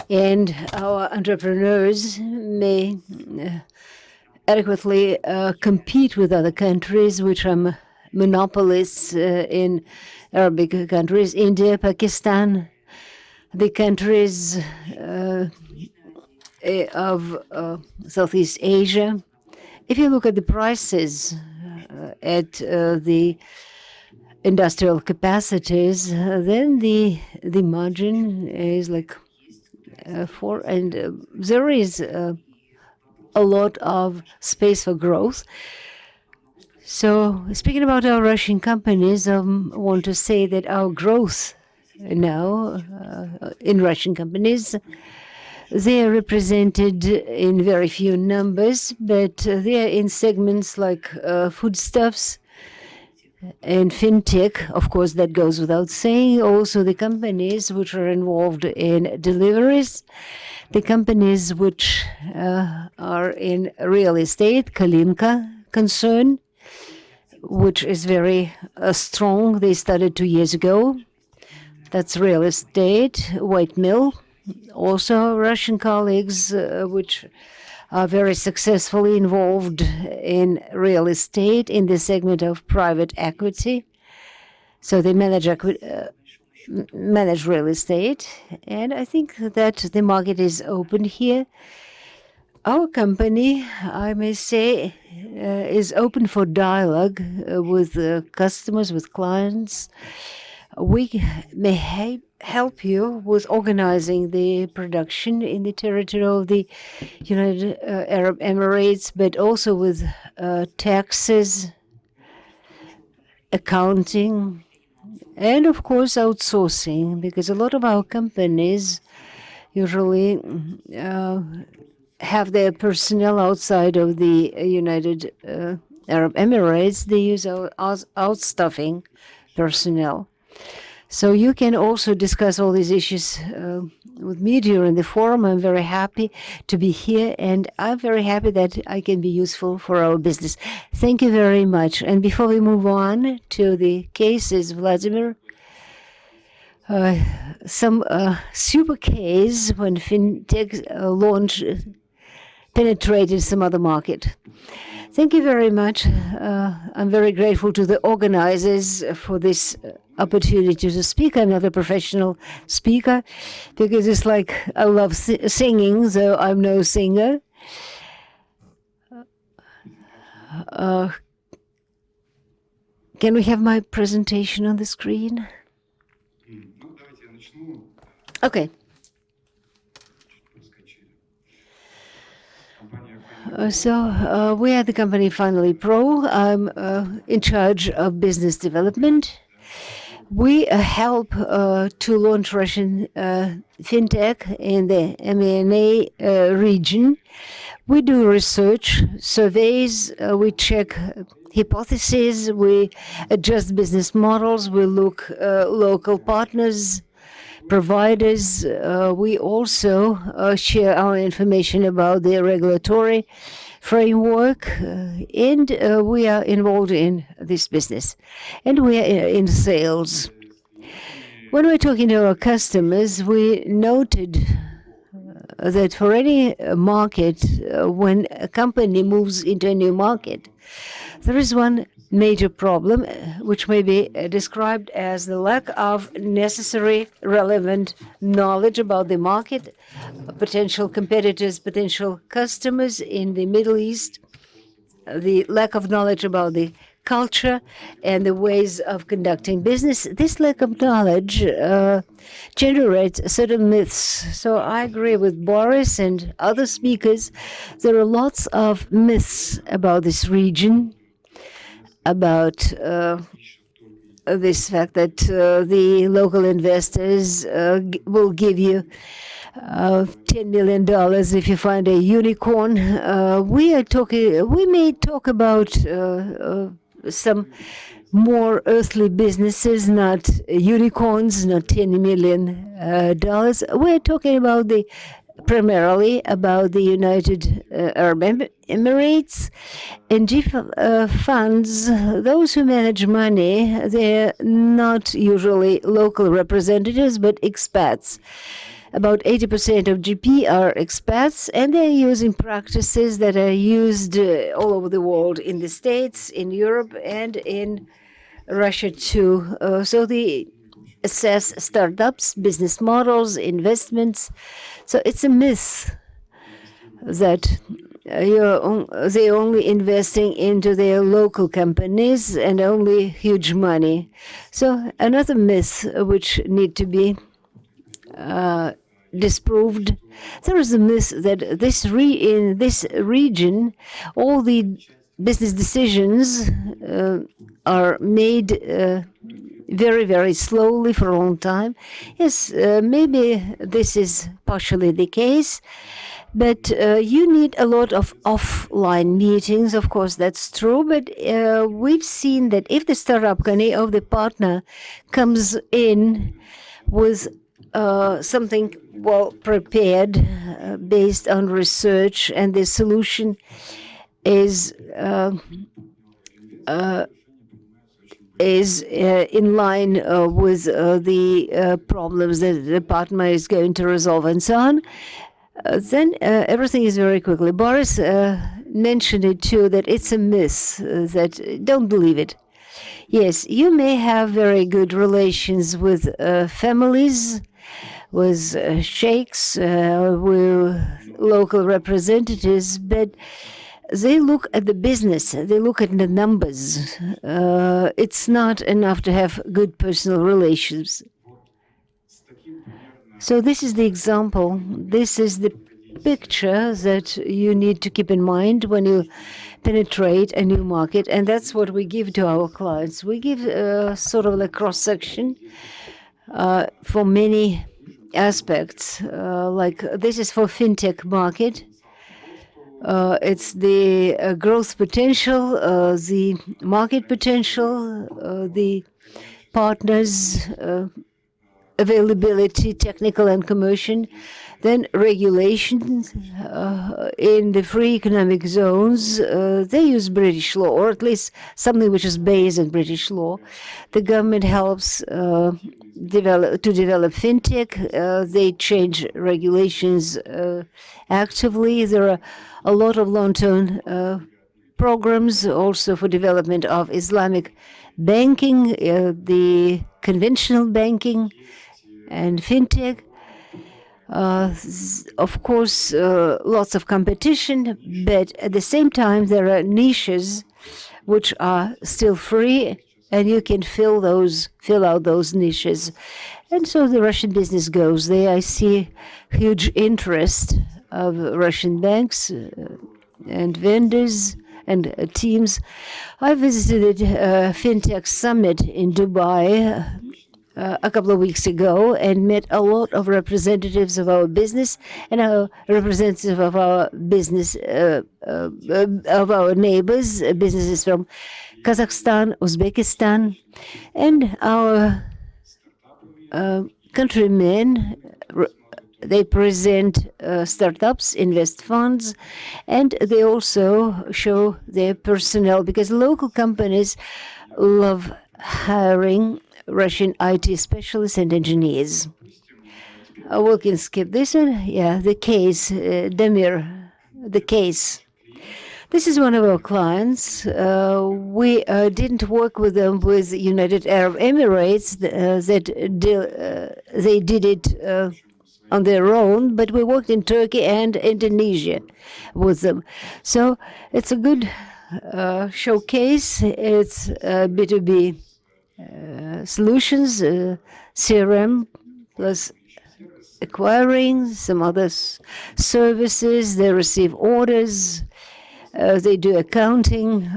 E: and our entrepreneurs may adequately compete with other countries which are monopolists in Arabic countries, India, Pakistan, the countries of Southeast Asia. If you look at the prices at the industrial capacities, then the margin is like 4, and there is a lot of space for growth. So speaking about our Russian companies, I want to say that our growth now in Russian companies, they are represented in very few numbers, but they are in segments like foodstuffs and fintech. Of course, that goes without saying. Also the companies which are involved in deliveries, the companies which are in real estate, Kalinka concern, which is very strong. They started 2 years ago. That's real estate. White Mill, also Russian colleagues which are very successfully involved in real estate in the segment of private equity. So they manage real estate, and I think that the market is open here. Our company, I may say, is open for dialogue with customers, with clients. We may help you with organizing the production in the territory of the United Arab Emirates, but also with taxes, accounting, and of course outsourcing, because a lot of our companies usually have their personnel outside of the United Arab Emirates. They use our outstaffing personnel. So you can also discuss all these issues with me during the forum. I'm very happy to be here, and I'm very happy that I can be useful for our business. Thank you very much. And before we move on to the cases, Vladimir, some super case when fintech launch penetrated some other market. Thank you very much. I'm very grateful to the organizers for this opportunity to speak. I'm not a professional speaker because it's like I love singing, so I'm no singer. Can we have my presentation on the screen? Okay. We are the company Finally Pro. I'm in charge of business development. We help to launch Russian fintech in the MENA region. We do research, surveys, we check hypotheses, we adjust business models, we look local partners, providers. We also share our information about the regulatory framework, and we are involved in this business, and we are in sales. When we're talking to our customers, we noted that for any market, when a company moves into a new market, there is one major problem, which may be described as the lack of necessary relevant knowledge about the market, potential competitors, potential customers in the Middle East, the lack of knowledge about the culture and the ways of conducting business. This lack of knowledge generates certain myths. So I agree with Boris and other speakers. There are lots of myths about this region, about this fact that the local investors will give you $10 million if you find a unicorn. We may talk about some more earthly businesses, not unicorns, not $10 million. We're talking about primarily about the United Arab Emirates and G funds. Those who manage money, they're not usually local representatives, but expats. About 80% of GP are expats, and they're using practices that are used all over the world, in the States, in Europe, and in Russia too. So they assess startups, business models, investments. So it's a myth that they're only investing into their local companies and only huge money. So another myth which need to be disproved. There is a myth that in this region, all the business decisions are made very, very slowly for a long time. Yes, maybe this is partially the case, but you need a lot of offline meetings. Of course, that's true, but we've seen that if the startup company of the partner comes in with something well prepared based on research, and the solution is in line with the problems that the partner is going to resolve and so on, then everything is very quickly. Boris mentioned it too, that it's a myth, that don't believe it. Yes, you may have very good relations with families, with sheikhs, with local representatives, but they look at the business, they look at the numbers. It's not enough to have good personal relations. So this is the example, this is the picture that you need to keep in mind when you penetrate a new market, and that's what we give to our clients. We give sort of a cross-section for many aspects, like this is for fintech market. It's the growth potential, the market potential, the partners, availability, technical and commercial, then regulations in the free economic zones. They use British law, or at least something which is based on British law. The government helps develop fintech. They change regulations actively. There are a lot of long-term programs also for development of Islamic banking, the conventional banking and fintech. Of course, lots of competition, but at the same time, there are niches which are still free, and you can fill out those niches. And so the Russian business goes there. I see huge interest of Russian banks and vendors and teams. I visited a FinTech summit in Dubai a couple of weeks ago and met a lot of representatives of our business and our representatives of our business, of our neighbors, businesses from Kazakhstan, Uzbekistan, and our countrymen. They present startups, invest funds, and they also show their personnel because local companies love hiring Russian IT specialists and engineers. We can skip this one. Yeah, the case, Damir, the case. This is one of our clients. We didn't work with them with United Arab Emirates. They did it on their own, but we worked in Turkey and Indonesia with them. So it's a good showcase. It's B2B solutions, CRM plus acquiring, some other services. They receive orders. They do accounting,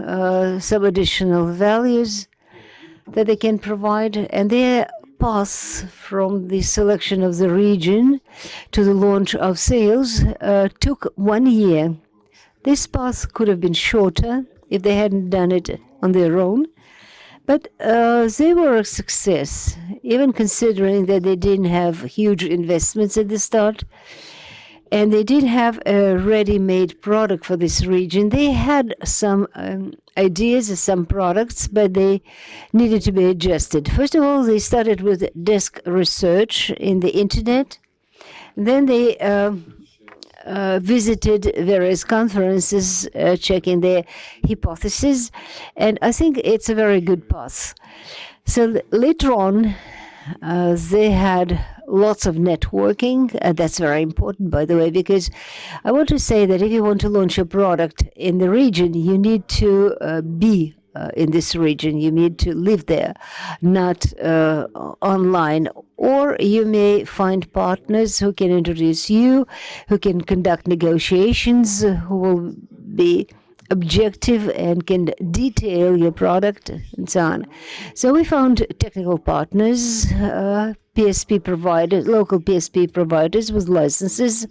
E: some additional values that they can provide, and their path from the selection of the region to the launch of sales took 1 year. This path could have been shorter if they hadn't done it on their own, but they were a success, even considering that they didn't have huge investments at the start. And they did have a ready-made product for this region. They had some ideas, some products, but they needed to be adjusted. First of all, they started with desk research in the internet. Then they visited various conferences, checking their hypotheses. And I think it's a very good path. So later on, they had lots of networking. That's very important, by the way, because I want to say that if you want to launch a product in the region, you need to be in this region. You need to live there, not online. Or you may find partners who can introduce you, who can conduct negotiations, who will be objective and can detail your product and so on. So we found technical partners, PSP providers, local PSP providers with licenses.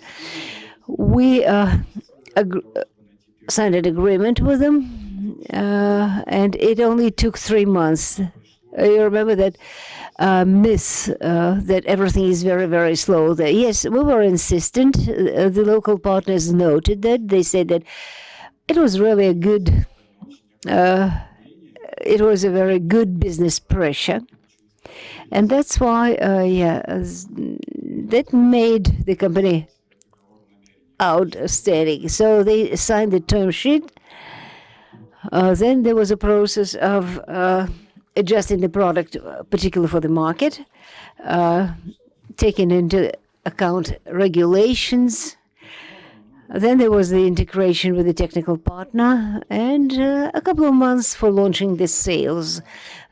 E: We signed an agreement with them, and it only took 3 months. You remember that myth that everything is very, very slow there. Yes, we were insistent. The local partners noted that. They said that it was really a good, it was a very good business pressure. And that's why, that made the company outstanding. So they signed the term sheet. Then there was a process of adjusting the product, particularly for the market, taking into account regulations. Then there was the integration with the technical partner and a couple of months for launching the sales.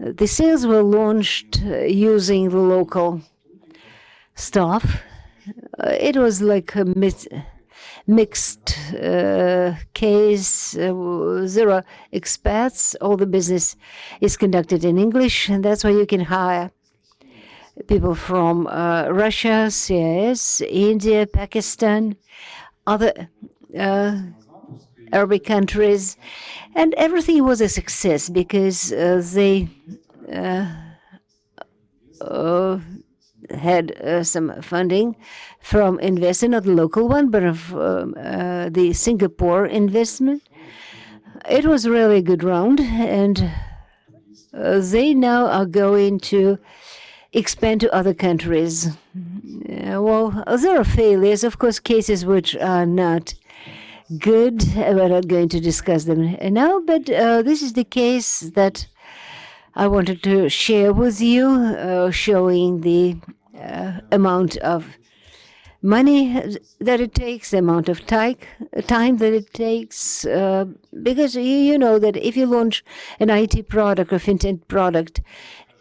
E: The sales were launched using the local staff. It was like a mixed case. There are expats. All the business is conducted in English, and that's why you can hire people from Russia, CIS, India, Pakistan, other Arabic countries, and everything was a success because they had some funding from investor, not the local one, but of the Singapore investment. It was really a good round, and they now are going to expand to other countries. Well, there are failures, of course, cases which are not good. We're not going to discuss them now, but this is the case that I wanted to share with you, showing the amount of money that it takes, the amount of time that it takes, because you know that if you launch an IT product or fintech product,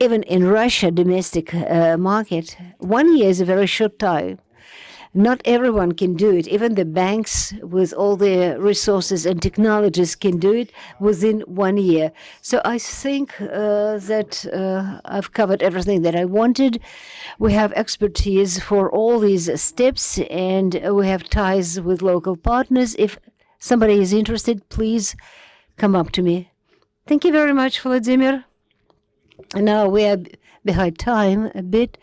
E: even in Russia, domestic market, 1 year is a very short time. Not everyone can do it. Even the banks, with all their resources and technologies, can do it within 1 year. So I think that I've covered everything that I wanted. We have expertise for all these steps, and we have ties with local partners. If somebody is interested, please come up to me. Thank you very much, Vladimir. Now we are behind time a bit.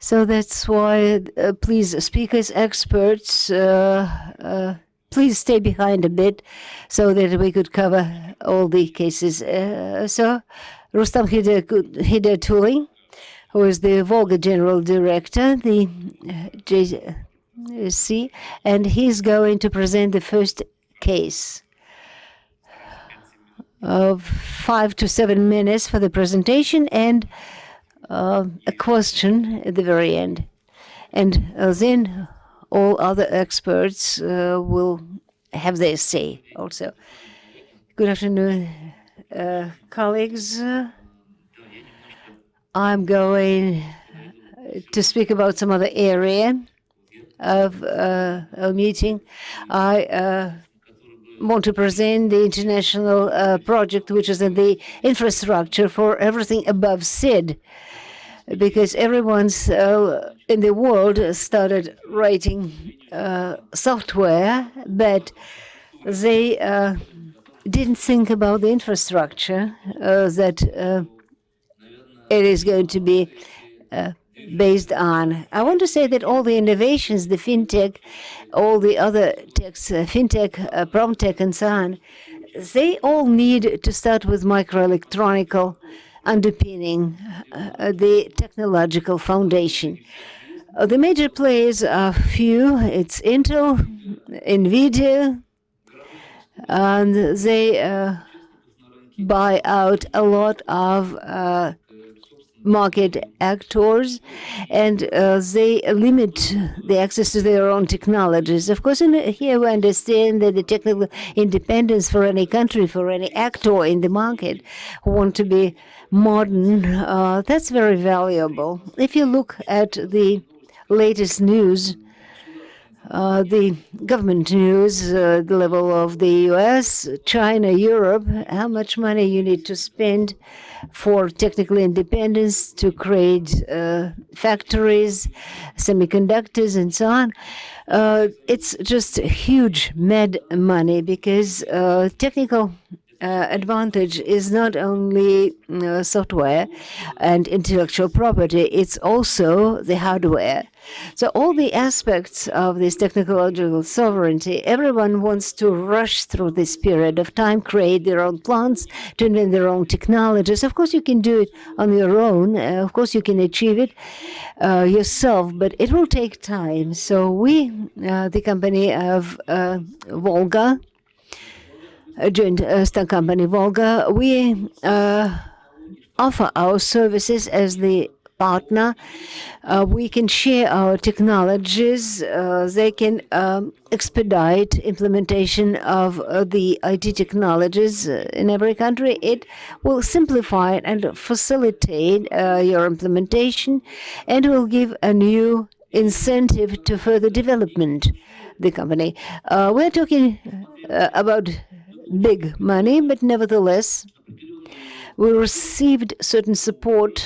E: So that's why, please, speakers, experts, please stay behind a bit so that we could cover all the cases. So, Rustam Hidatuli, who is the Volga General Director, the JC, and he's going to present the first case. Of 5 to 7 minutes for the presentation, and a question at the very end. And then all other experts will have their say also. Good afternoon, colleagues. I'm going to speak about some other area of a meeting. I want to present the international project, which is in the infrastructure for everything above SID, because everyone's in the world started writing software, but they didn't think about the infrastructure that it is going to be based on. I want to say that all the innovations, the fintech, all the other techs, fintech, promtech, and so on, they all need to start with microelectronic underpinning, the technological foundation. The major players are few. It's Intel, NVIDIA, and they buy out a lot of market actors, and they limit the access to their own technologies. Of course, here we understand that the technical independence for any country, for any actor in the market who want to be modern, that's very valuable. If you look at the latest news, the government news, the level of the US, China, Europe, how much money you need to spend for technical independence to create factories, semiconductors, and so on. It's just huge mad money, because technical advantage is not only software and intellectual property, it's also the hardware. So all the aspects of this technological sovereignty, everyone wants to rush through this period of time, create their own plants, to invent their own technologies. Of course, you can do it on your own. Of course, you can achieve it yourself, but it will take time. So we, the company of Volga, a joint stock company, Volga, we offer our services as the partner. We can share our technologies. They can expedite implementation of the IT technologies in every country. It will simplify and facilitate your implementation, and will give a new incentive to further development. The company. We're talking about big money, but nevertheless, we received certain support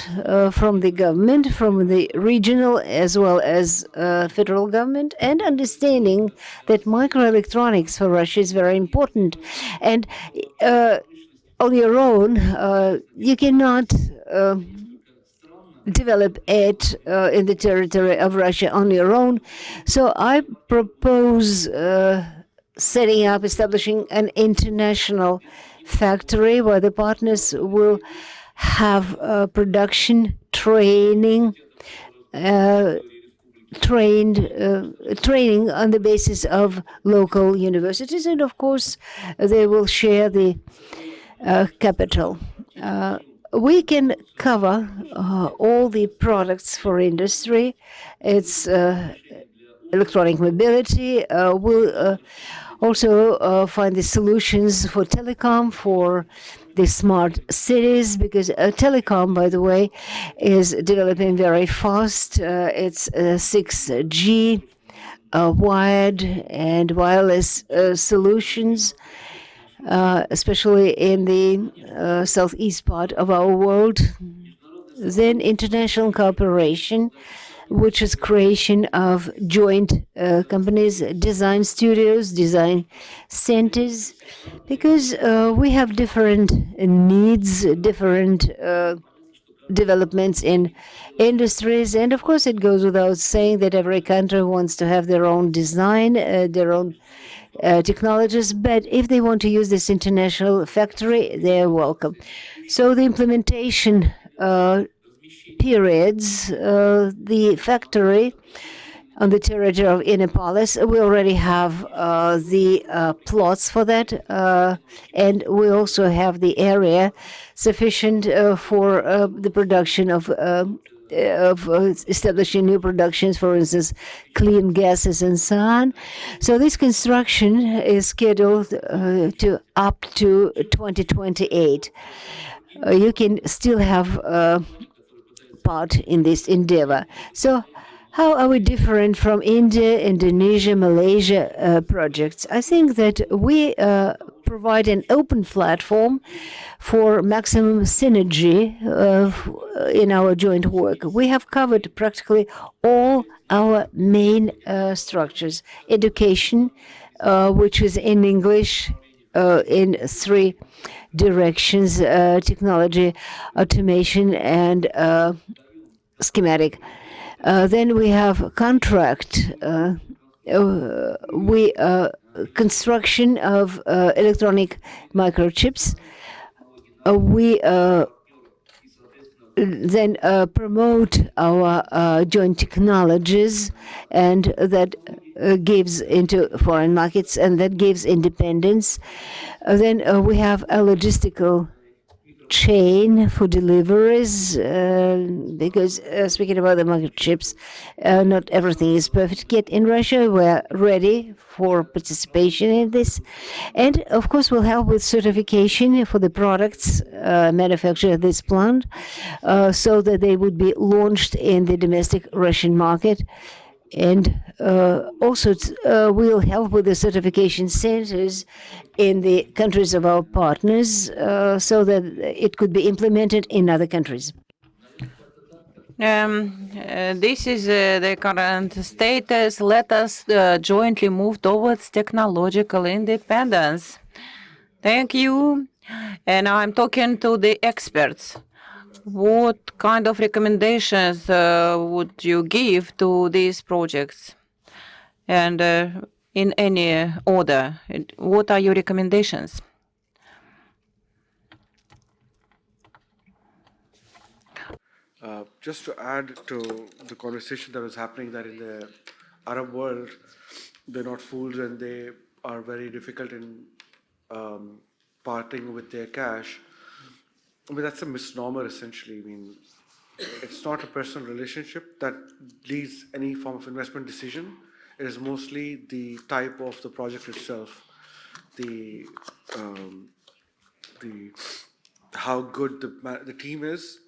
E: from the government, from the regional as well as federal government, and understanding that microelectronics for Russia is very important. And on your own, you cannot develop it in the territory of Russia on your own. So I propose establishing an international factory where the partners will have production, training, training on the basis of local universities, and of course, they will share the capital. We can cover all the products for industry. It's electronic mobility. We'll also find the solutions for telecom, for the smart cities, because telecom, by the way, is developing very fast. It's 6G, wired and wireless solutions, especially in the southeast part of our world. Then international cooperation, which is creation of joint companies, design studios, design centers, because we have different needs, different developments in industries, and of course it goes without saying that every country wants to have their own design, their own technologies, but if they want to use this international factory, they're welcome. So the implementation periods, the factory on the territory of Innopolis, we already have the plots for that, and we also have the area sufficient for the production of establishing new productions, for instance, clean gases and so on. So this construction is scheduled to up to 2028. You can still have part in this endeavor. So how are we different from India, Indonesia, Malaysia projects? I think that we provide an open platform for maximum synergy in our joint work. We have covered practically all our main structures. Education, which is in English, in 3 directions: technology, automation, and schematic. Then we have contract. We construction of electronic microchips. We then promote our joint technologies, and that gives into foreign markets, and that gives independence. Then we have a logistical chain for deliveries, because speaking about the microchips, not everything is perfect yet in Russia. We're ready for participation in this, and of course we'll help with certification for the products manufactured at this plant, so that they would be launched in the domestic Russian market. And also we'll help with the certification centers in the countries of our partners, so that it could be implemented in other countries.
A: This is the current status. Let us jointly move towards technological independence. Thank you. And I'm talking to the experts. What kind of recommendations would you give to these projects? And in any order, what are your recommendations?
C: Just to add to the conversation that was happening, that in the Arab world, they're not fools and they are very difficult in parting with their cash. I mean, that's a misnomer, essentially. I mean, it's not a personal relationship that leads any form of investment decision. It is mostly the type of the project itself, the how good the team is,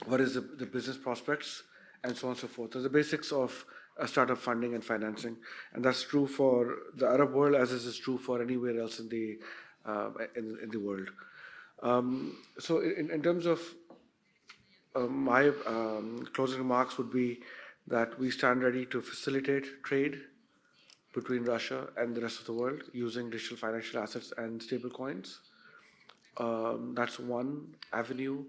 C: what is the business prospects, and so on and so forth. So the basics of startup funding and financing, and that's true for the Arab world as is true for anywhere else in the world. So in terms of my closing remarks would be that we stand ready to facilitate trade between Russia and the rest of the world using digital financial assets and stable coins. That's one avenue.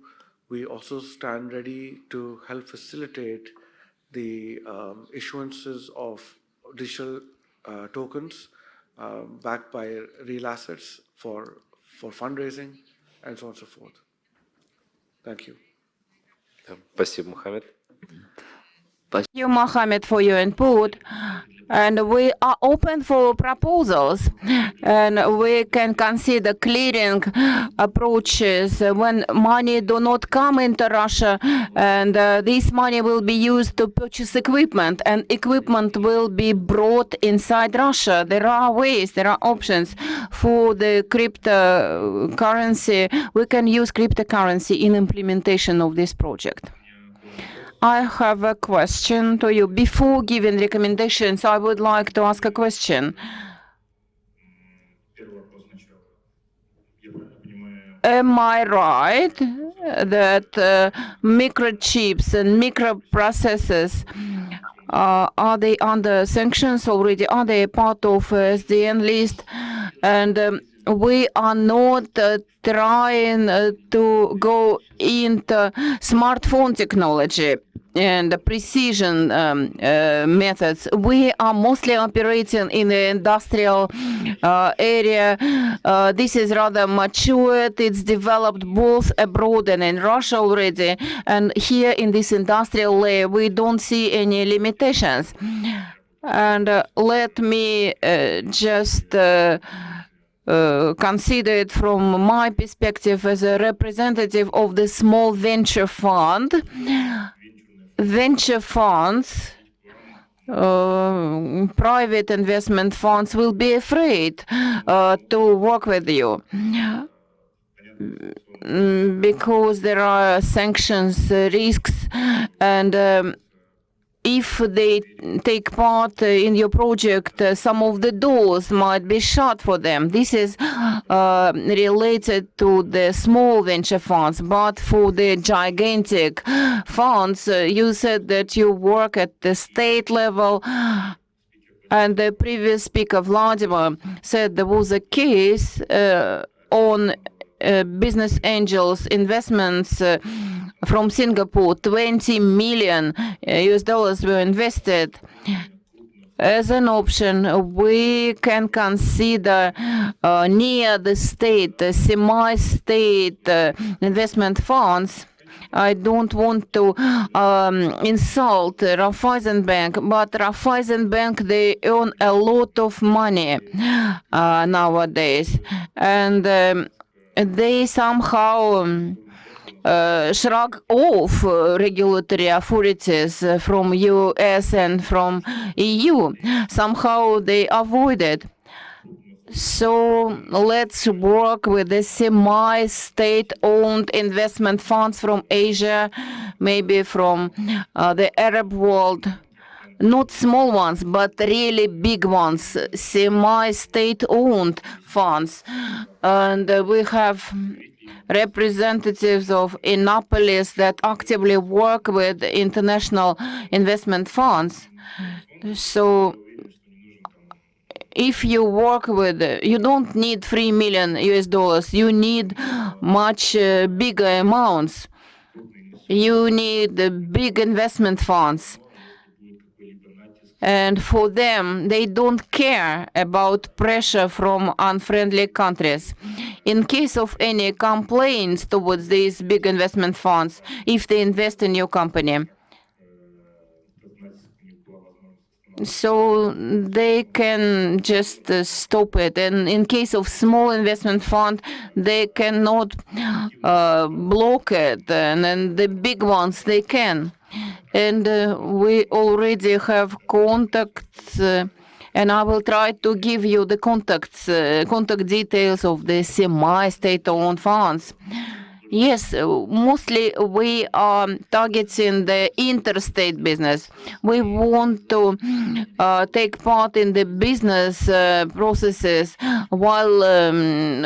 C: We also stand ready to help facilitate the issuances of digital tokens backed by real assets for fundraising and so on and so forth. Thank you.
D: Спасибо, Мухаммед.
A: you, Mohammed, for your input. And we are open for proposals, and we can consider clearing approaches when money do not come into Russia, and this money will be used to purchase equipment, and equipment will be brought inside Russia. There are ways, there are options for the cryptocurrency. We can use cryptocurrency in implementation of this project. I have a question to you. Before giving recommendations, I would like to ask a question. Am I right that microchips and microprocessors are they under sanctions already? Are they part of SDN list? And we are not trying to go into smartphone technology and precision methods. We are mostly operating in the industrial area. This is rather matured. It's developed both abroad and in Russia already. And here in this industrial layer, we don't see any limitations. And let me just consider it from my perspective as a representative of the small venture fund. Venture funds, private investment funds will be afraid to work with you because there are sanctions, risks, and if they take part in your project, some of the doors might be shut for them. This is related to the small venture funds, but for the gigantic funds, you said that you work at the state level, and the previous speaker, Vladimir, said there was a case on business angels investments from Singapore. 20 million US dollars were invested. As an option, we can consider near the state, semi-state investment funds. I don't want to insult Raiffeisen Bank, but Raiffeisen Bank, they earn a lot of money nowadays, and they somehow shrug off regulatory authorities from US and from EU. Somehow they avoid it. So let's work with the semi-state-owned investment funds from Asia, maybe from the Arab world. Not small ones, but really big ones, semi-state-owned funds. And we have representatives of Innopolis that actively work with international investment funds. So if you work with, you don't need 3 million US dollars, you need much bigger amounts. You need big investment funds. And for them, they don't care about pressure from unfriendly countries. In case of any complaints towards these big investment funds, if they invest in your company, so they can just stop it. And in case of small investment fund, they cannot block it. And then the big ones, they can. And we already have contacts, and I will try to give you the contact details of the semi-state-owned funds. Yes, mostly we are targeting the interstate business. We want to take part in the business processes, while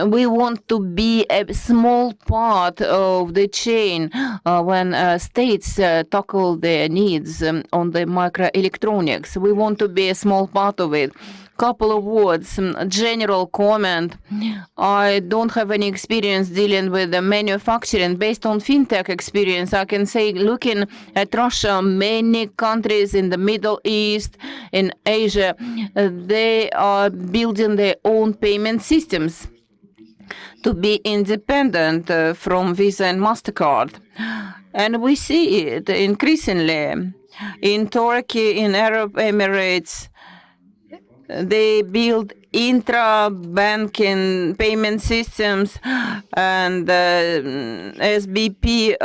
A: we want to be a small part of the chain when states tackle their needs on the microelectronics. We want to be a small part of it. Couple of words, general comment. I don't have any experience dealing with the manufacturing. Based on fintech experience, I can say, looking at Russia, many countries in the Middle East, in Asia, they are building their own payment systems to be independent from Visa and MasterCard. And we see it increasingly in Turkey, in Arab Emirates. They build intra-banking payment systems, and SBP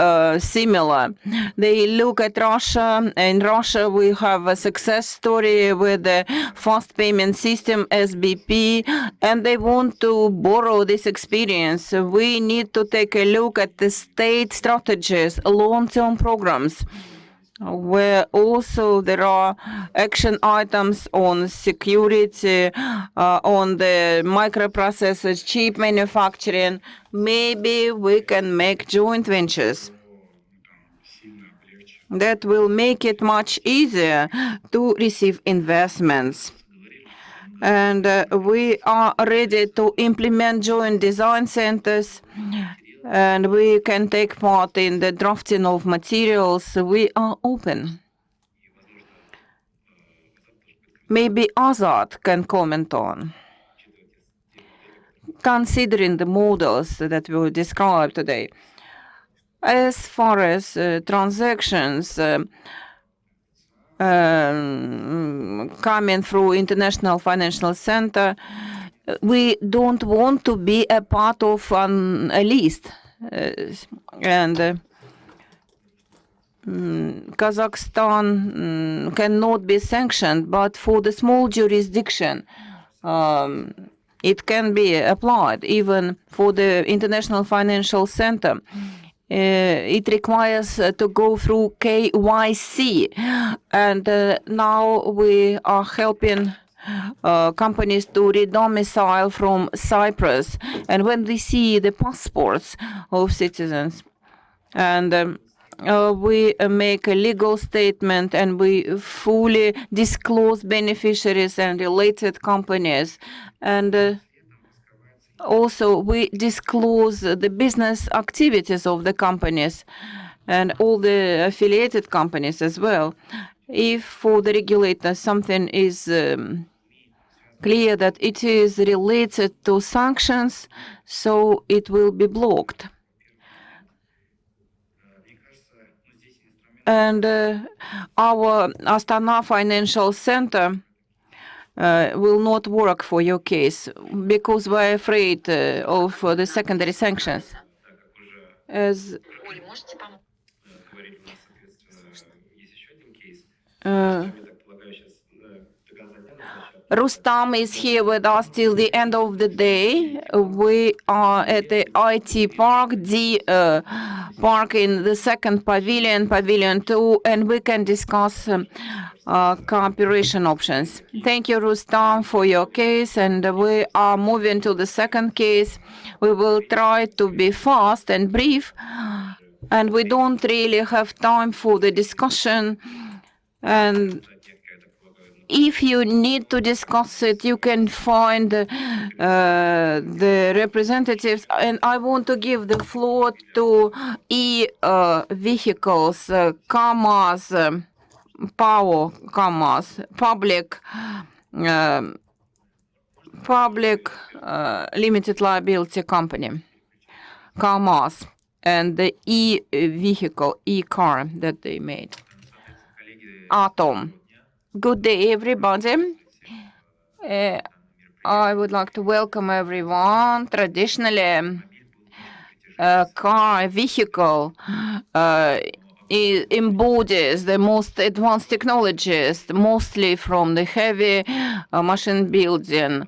A: similar. They look at Russia. In Russia, we have a success story with the fast payment system, SBP, and they want to borrow this experience. We need to take a look at the state strategies, long-term programs, where also there are action items on security, on the microprocessors, chip manufacturing. Maybe we can make joint ventures. That will make it much easier to receive investments. And we are ready to implement joint design centers, and we can take part in the drafting of materials. We are open. Maybe Azad can comment on. Considering the models that we will describe today, as far as transactions coming through International Financial Center, we don't want to be a part of a list. And Kazakhstan cannot be sanctioned, but for the small jurisdiction, it can be applied, even for the International Financial Center. It requires to go through KYC, and now we are helping companies to redomicile from Cyprus. And when we see the passports of citizens, and we make a legal statement, and we fully disclose beneficiaries and related companies, and also we disclose the business activities of the companies and all the affiliated companies as well. If for the regulator something is clear that it is related to sanctions, so it will be blocked. And our Astana Financial Center will not work for your case because we're afraid of the secondary sanctions. As Rustam is here with us till the end of the day. We are at the IT Park, the park in the second pavilion, Pavilion 2, and we can discuss cooperation options. Thank you, Rustam, for your case, and we are moving to the second case. We will try to be fast and brief, and we don't really have time for the discussion. And if you need to discuss it, you can find the representatives. And I want to give the floor to e-vehicles, KAMAZ, PAO, KAMAZ, public limited liability company, KAMAZ, and the e-vehicle, e-car that they made, Atom. Good day, everybody. I would like to welcome everyone. Traditionally, a vehicle embodies the most advanced technologies, mostly from the heavy machine building,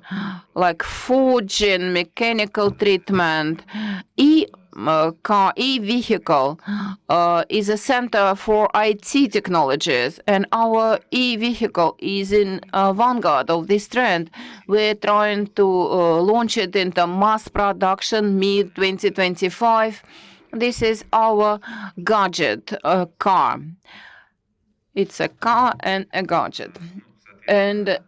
A: like forging, mechanical treatment. E-vehicle is a center for IT technologies, and our e-vehicle is in vanguard of this trend. We're trying to launch it into mass production mid-2025. This is our gadget car. It's a car and a gadget. And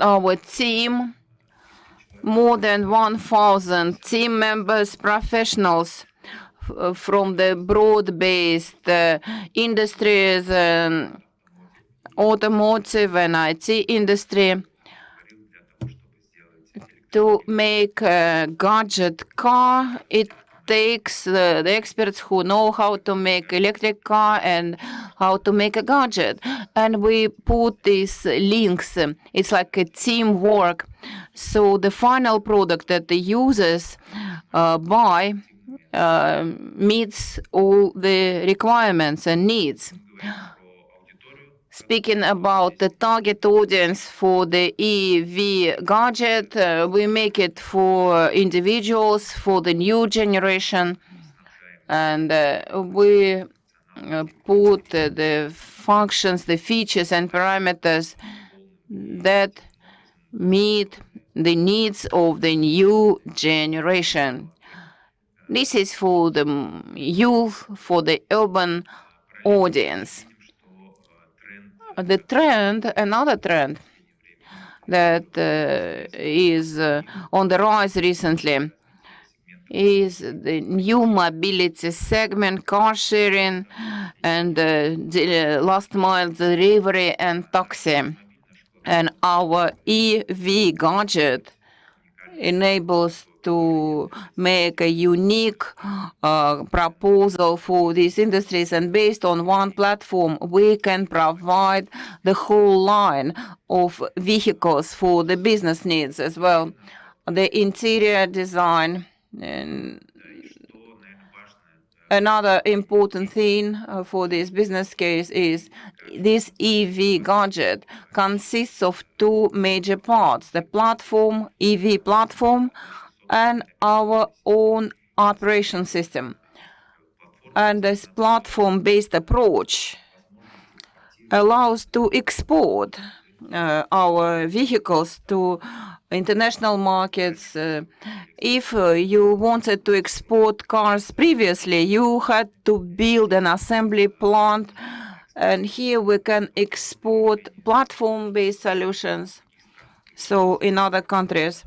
A: our team, more than 1,000 team members, professionals from the broad-based industries, automotive and IT industry, to make a gadget car. It takes the experts who know how to make electric car and how to make a gadget, and we put these links. It's like a teamwork. So the final product that the users buy meets all the requirements and needs. Speaking about the target audience for the EV gadget, we make it for individuals, for the new generation, and we put the functions, the features and parameters that meet the needs of the new generation. This is for the youth, for the urban audience. The trend, another trend that is on the rise recently is the new mobility segment, car sharing, and last mile delivery and taxi. And our EV gadget enables to make a unique proposal for these industries, and based on one platform we can provide the whole line of vehicles for the business needs as well. The interior design, and another important thing for this business case is this EV gadget consists of two major parts: the platform, EV platform, and our own operation system. And this platform-based approach allows to export our vehicles to international markets. If you wanted to export cars previously, you had to build an assembly plant, and here we can export platform-based solutions. So in other countries,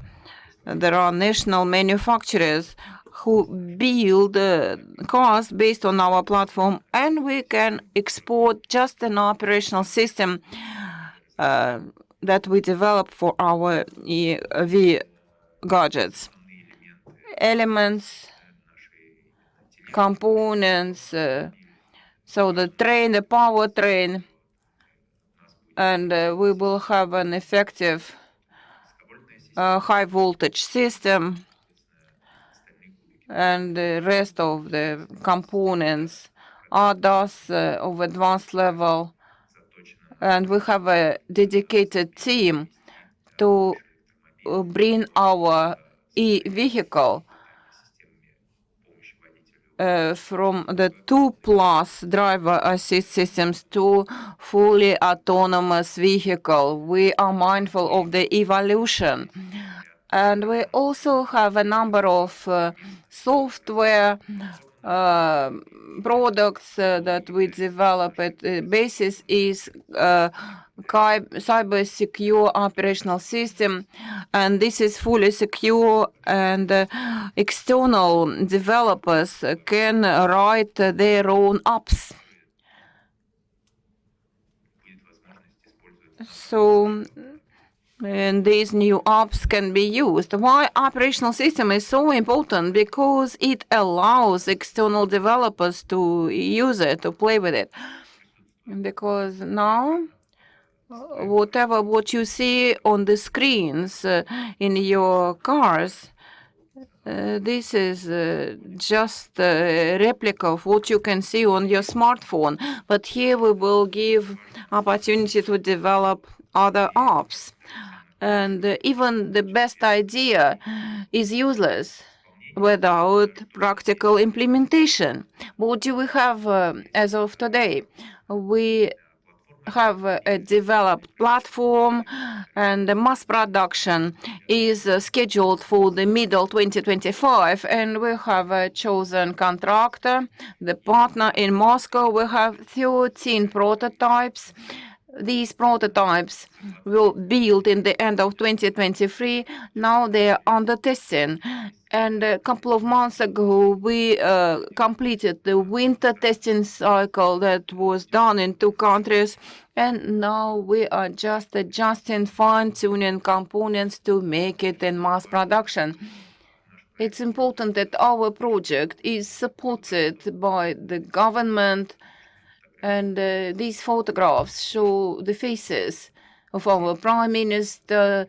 A: there are national manufacturers who build cars based on our platform, and we can export just an operational system that we develop for our EV gadgets. Elements, components, so the train, the powertrain, and we will have an effective high voltage system, and the rest of the components are thus of advanced level. And we have a dedicated team to bring our e-vehicle from the 2+ driver assist systems to fully autonomous vehicle. We are mindful of the evolution. And we also have a number of software products that we develop. The basis is cyber secure operational system, and this is fully secure, and external developers can write their own apps. So, and these new apps can be used. Why operational system is so important? Because it allows external developers to use it, to play with it. Because now, what you see on the screens in your cars, this is just a replica of what you can see on your smartphone. But here we will give opportunity to develop other apps. And even the best idea is useless without practical implementation. What do we have as of today? We have a developed platform, and the mass production is scheduled for the middle 2025, and we have a chosen contractor, the partner in Moscow. We have 13 prototypes. These prototypes will build in the end of 2023. Now they are under testing. And a couple of months ago, we completed the winter testing cycle that was done in 2 countries. And now we are just adjusting, fine-tuning components to make it in mass production. it's important that our project is supported by the government, and these photographs show the faces of our Prime Minister,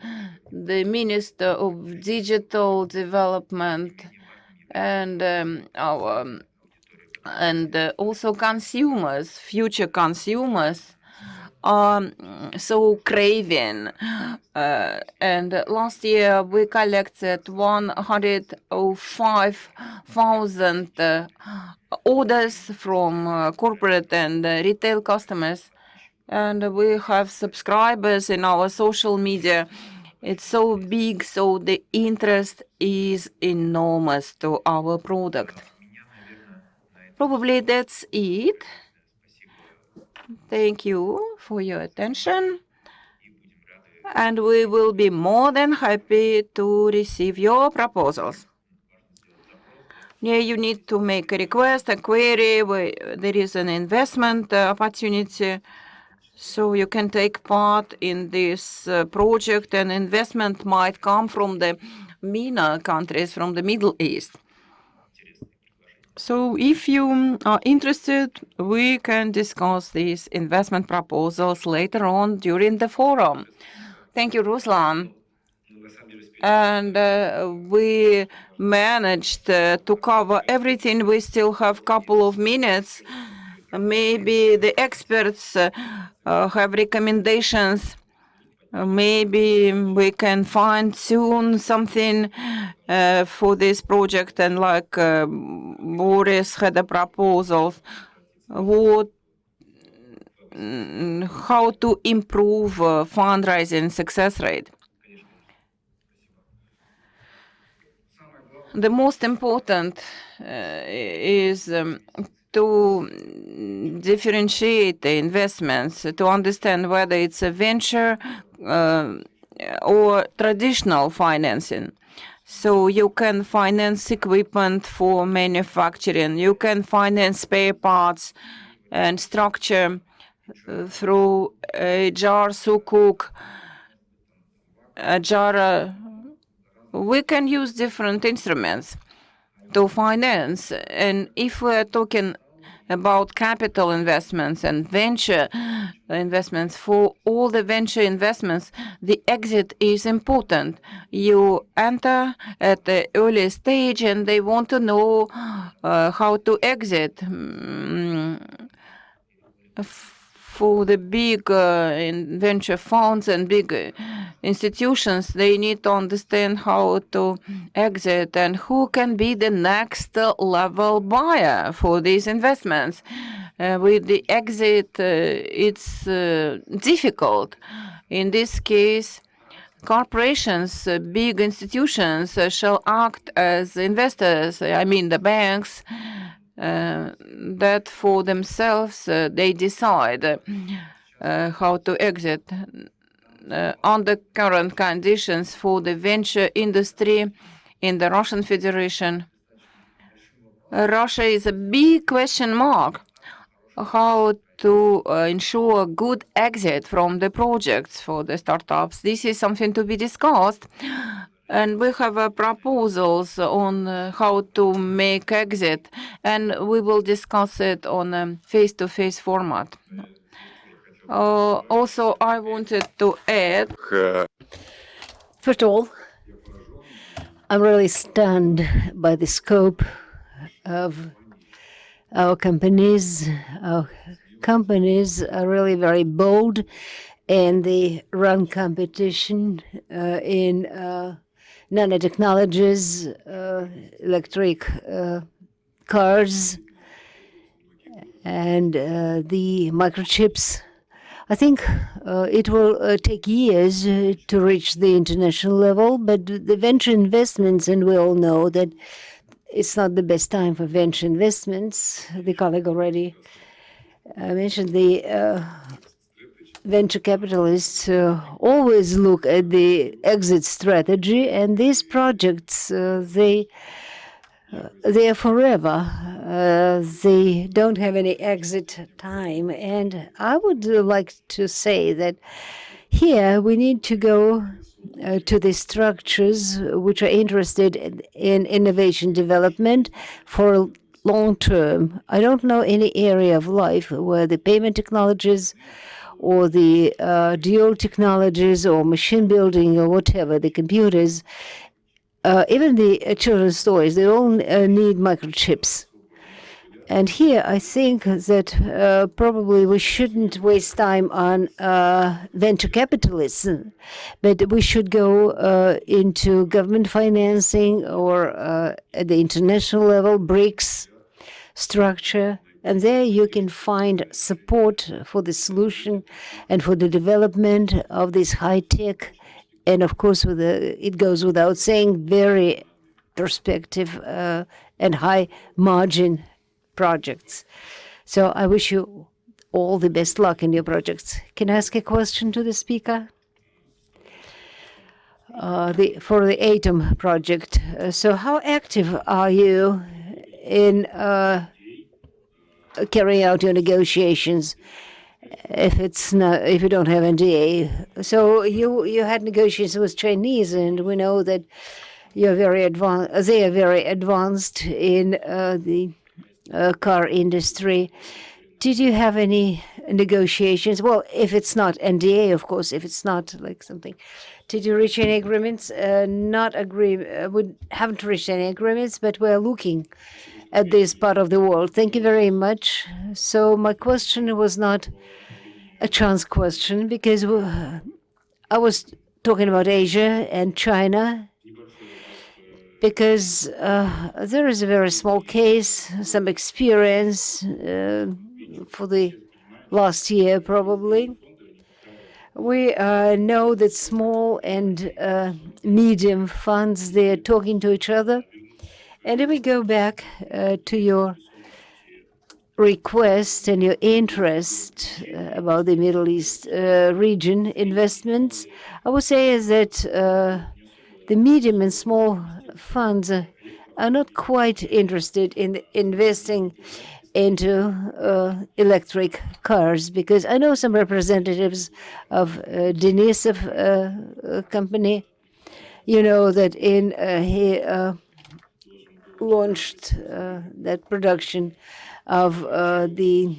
A: the Minister of Digital Development, and also consumers, future consumers are so craving. And last year we collected 105,000 orders from corporate and retail customers, and we have subscribers in our social media. It's so big, so the interest is enormous to our product. Probably that's it. Thank you for your attention. And we will be more than happy to receive your proposals. Yeah, you need to make a request, a query, where there is an investment opportunity, so you can take part in this project, and investment might come from the MENA countries, from the Middle East. So if you are interested, we can discuss these investment proposals later on during the forum. Thank you, Ruslan. And we managed to cover everything. We still have a couple of minutes. Maybe the experts have recommendations. Maybe we can find soon something for this project, and like Boris had a proposal, how to improve fundraising success rate. The most important is to differentiate the investments, to understand whether it's a venture or traditional financing. So you can finance equipment for manufacturing, you can finance spare parts and structure through Agile, Sukuk, Ajara. We can use different instruments to finance. And if we're talking about capital investments and venture investments, for all the venture investments, the exit is important. You enter at the early stage and they want to know how to exit. For the big venture funds and big institutions, they need to understand how to exit and who can be the next level buyer for these investments. With the exit, it's difficult. In this case, corporations, big institutions shall act as investors, I mean the banks, that for themselves they decide how to exit. Under current conditions for the venture industry in the Russian Federation, Russia is a big question mark. How to ensure a good exit from the projects for the startups. This is something to be discussed. And we have proposals on how to make exit, and we will discuss it on a face-to-face format. Also, I wanted to add.
E: First of all, I'm really stunned by the scope of our companies. Our companies are really very bold, and they run competition in nanotechnologies, electric cars, and the microchips. I think it will take years to reach the international level, but the venture investments, and we all know that it's not the best time for venture investments. The colleague already mentioned the venture capitalists always look at the exit strategy, and these projects, they are forever. They don't have any exit time. And I would like to say that here we need to go to the structures which are interested in innovation development for long term. I don't know any area of life where the payment technologies or the dual technologies or machine building or whatever, the computers, even the children's toys, they all need microchips. And here I think that probably we shouldn't waste time on venture capitalism, but we should go into government financing or at the international level, BRICS structure. And there you can find support for the solution and for the development of this high-tech, and of course, it goes without saying, very perspective and high-margin projects. So I wish you all the best luck in your projects. Can I ask a question to the speaker? For the ATOM project, so how active are you in carrying out your negotiations if you don't have NDA? So you had negotiations with Chinese, and we know that you're very advanced. They are very advanced in the car industry. Did you have any negotiations? Well, if it's not NDA, of course, if it's not like something. Did you reach any agreements? We haven't reached any agreements, but we're looking at this part of the world. Thank you very much. So my question was not a chance question, because I was talking about Asia and China, because there is a very small case, some experience for the last year probably. We know that small and medium funds, they're talking to each other. And if we go back to your request and your interest about the Middle East region investments, I would say is that the medium and small funds are not quite interested in investing into electric cars, because I know some representatives of Denisov company, that he launched that production of the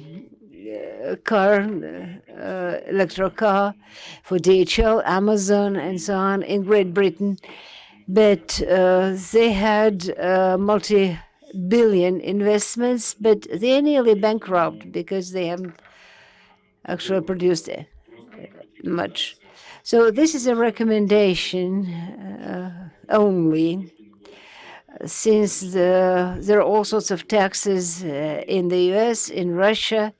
E: electric car for DHL, Amazon, and so on in Great Britain. But they had multi-billion investments, but they're nearly bankrupt because they haven't actually produced much. So this is a recommendation only, since there are all sorts of taxes in the US, in Russia,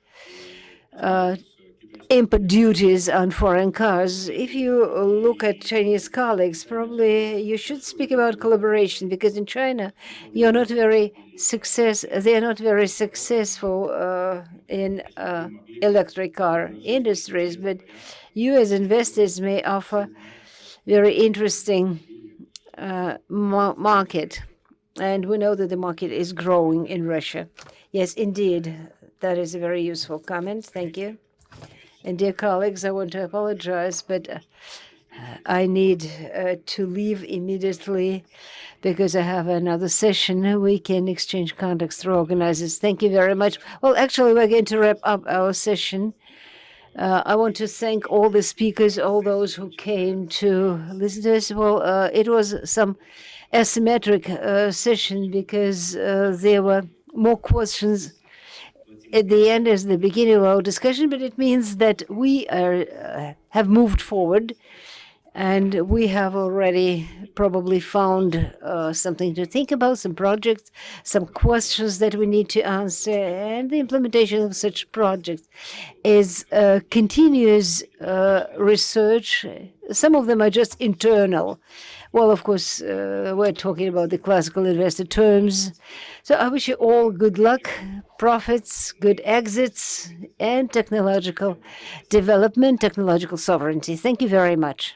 E: import duties on foreign cars. If you look at Chinese colleagues, probably you should speak about collaboration, because in China, they're not very successful in electric car industries, but you as investors may offer very interesting market. And we know that the market is growing in Russia. Yes, indeed. That is a very useful comment. Thank you. And dear colleagues, I want to apologize, but I need to leave immediately because I have another session. We can exchange contacts through organizers. Thank you very much. Well, actually, we're going to wrap up our session. I want to thank all the speakers, all those who came to listen to us. Well, it was some asymmetric session because there were more questions at the end as the beginning of our discussion, but it means that we have moved forward, and we have already probably found something to think about, some projects, some questions that we need to answer, and the implementation of such projects is continuous research. Some of them are just internal. Well, of course, we're talking about the classical investor terms. So I wish you all good luck, profits, good exits, and technological development, technological sovereignty. Thank you very much.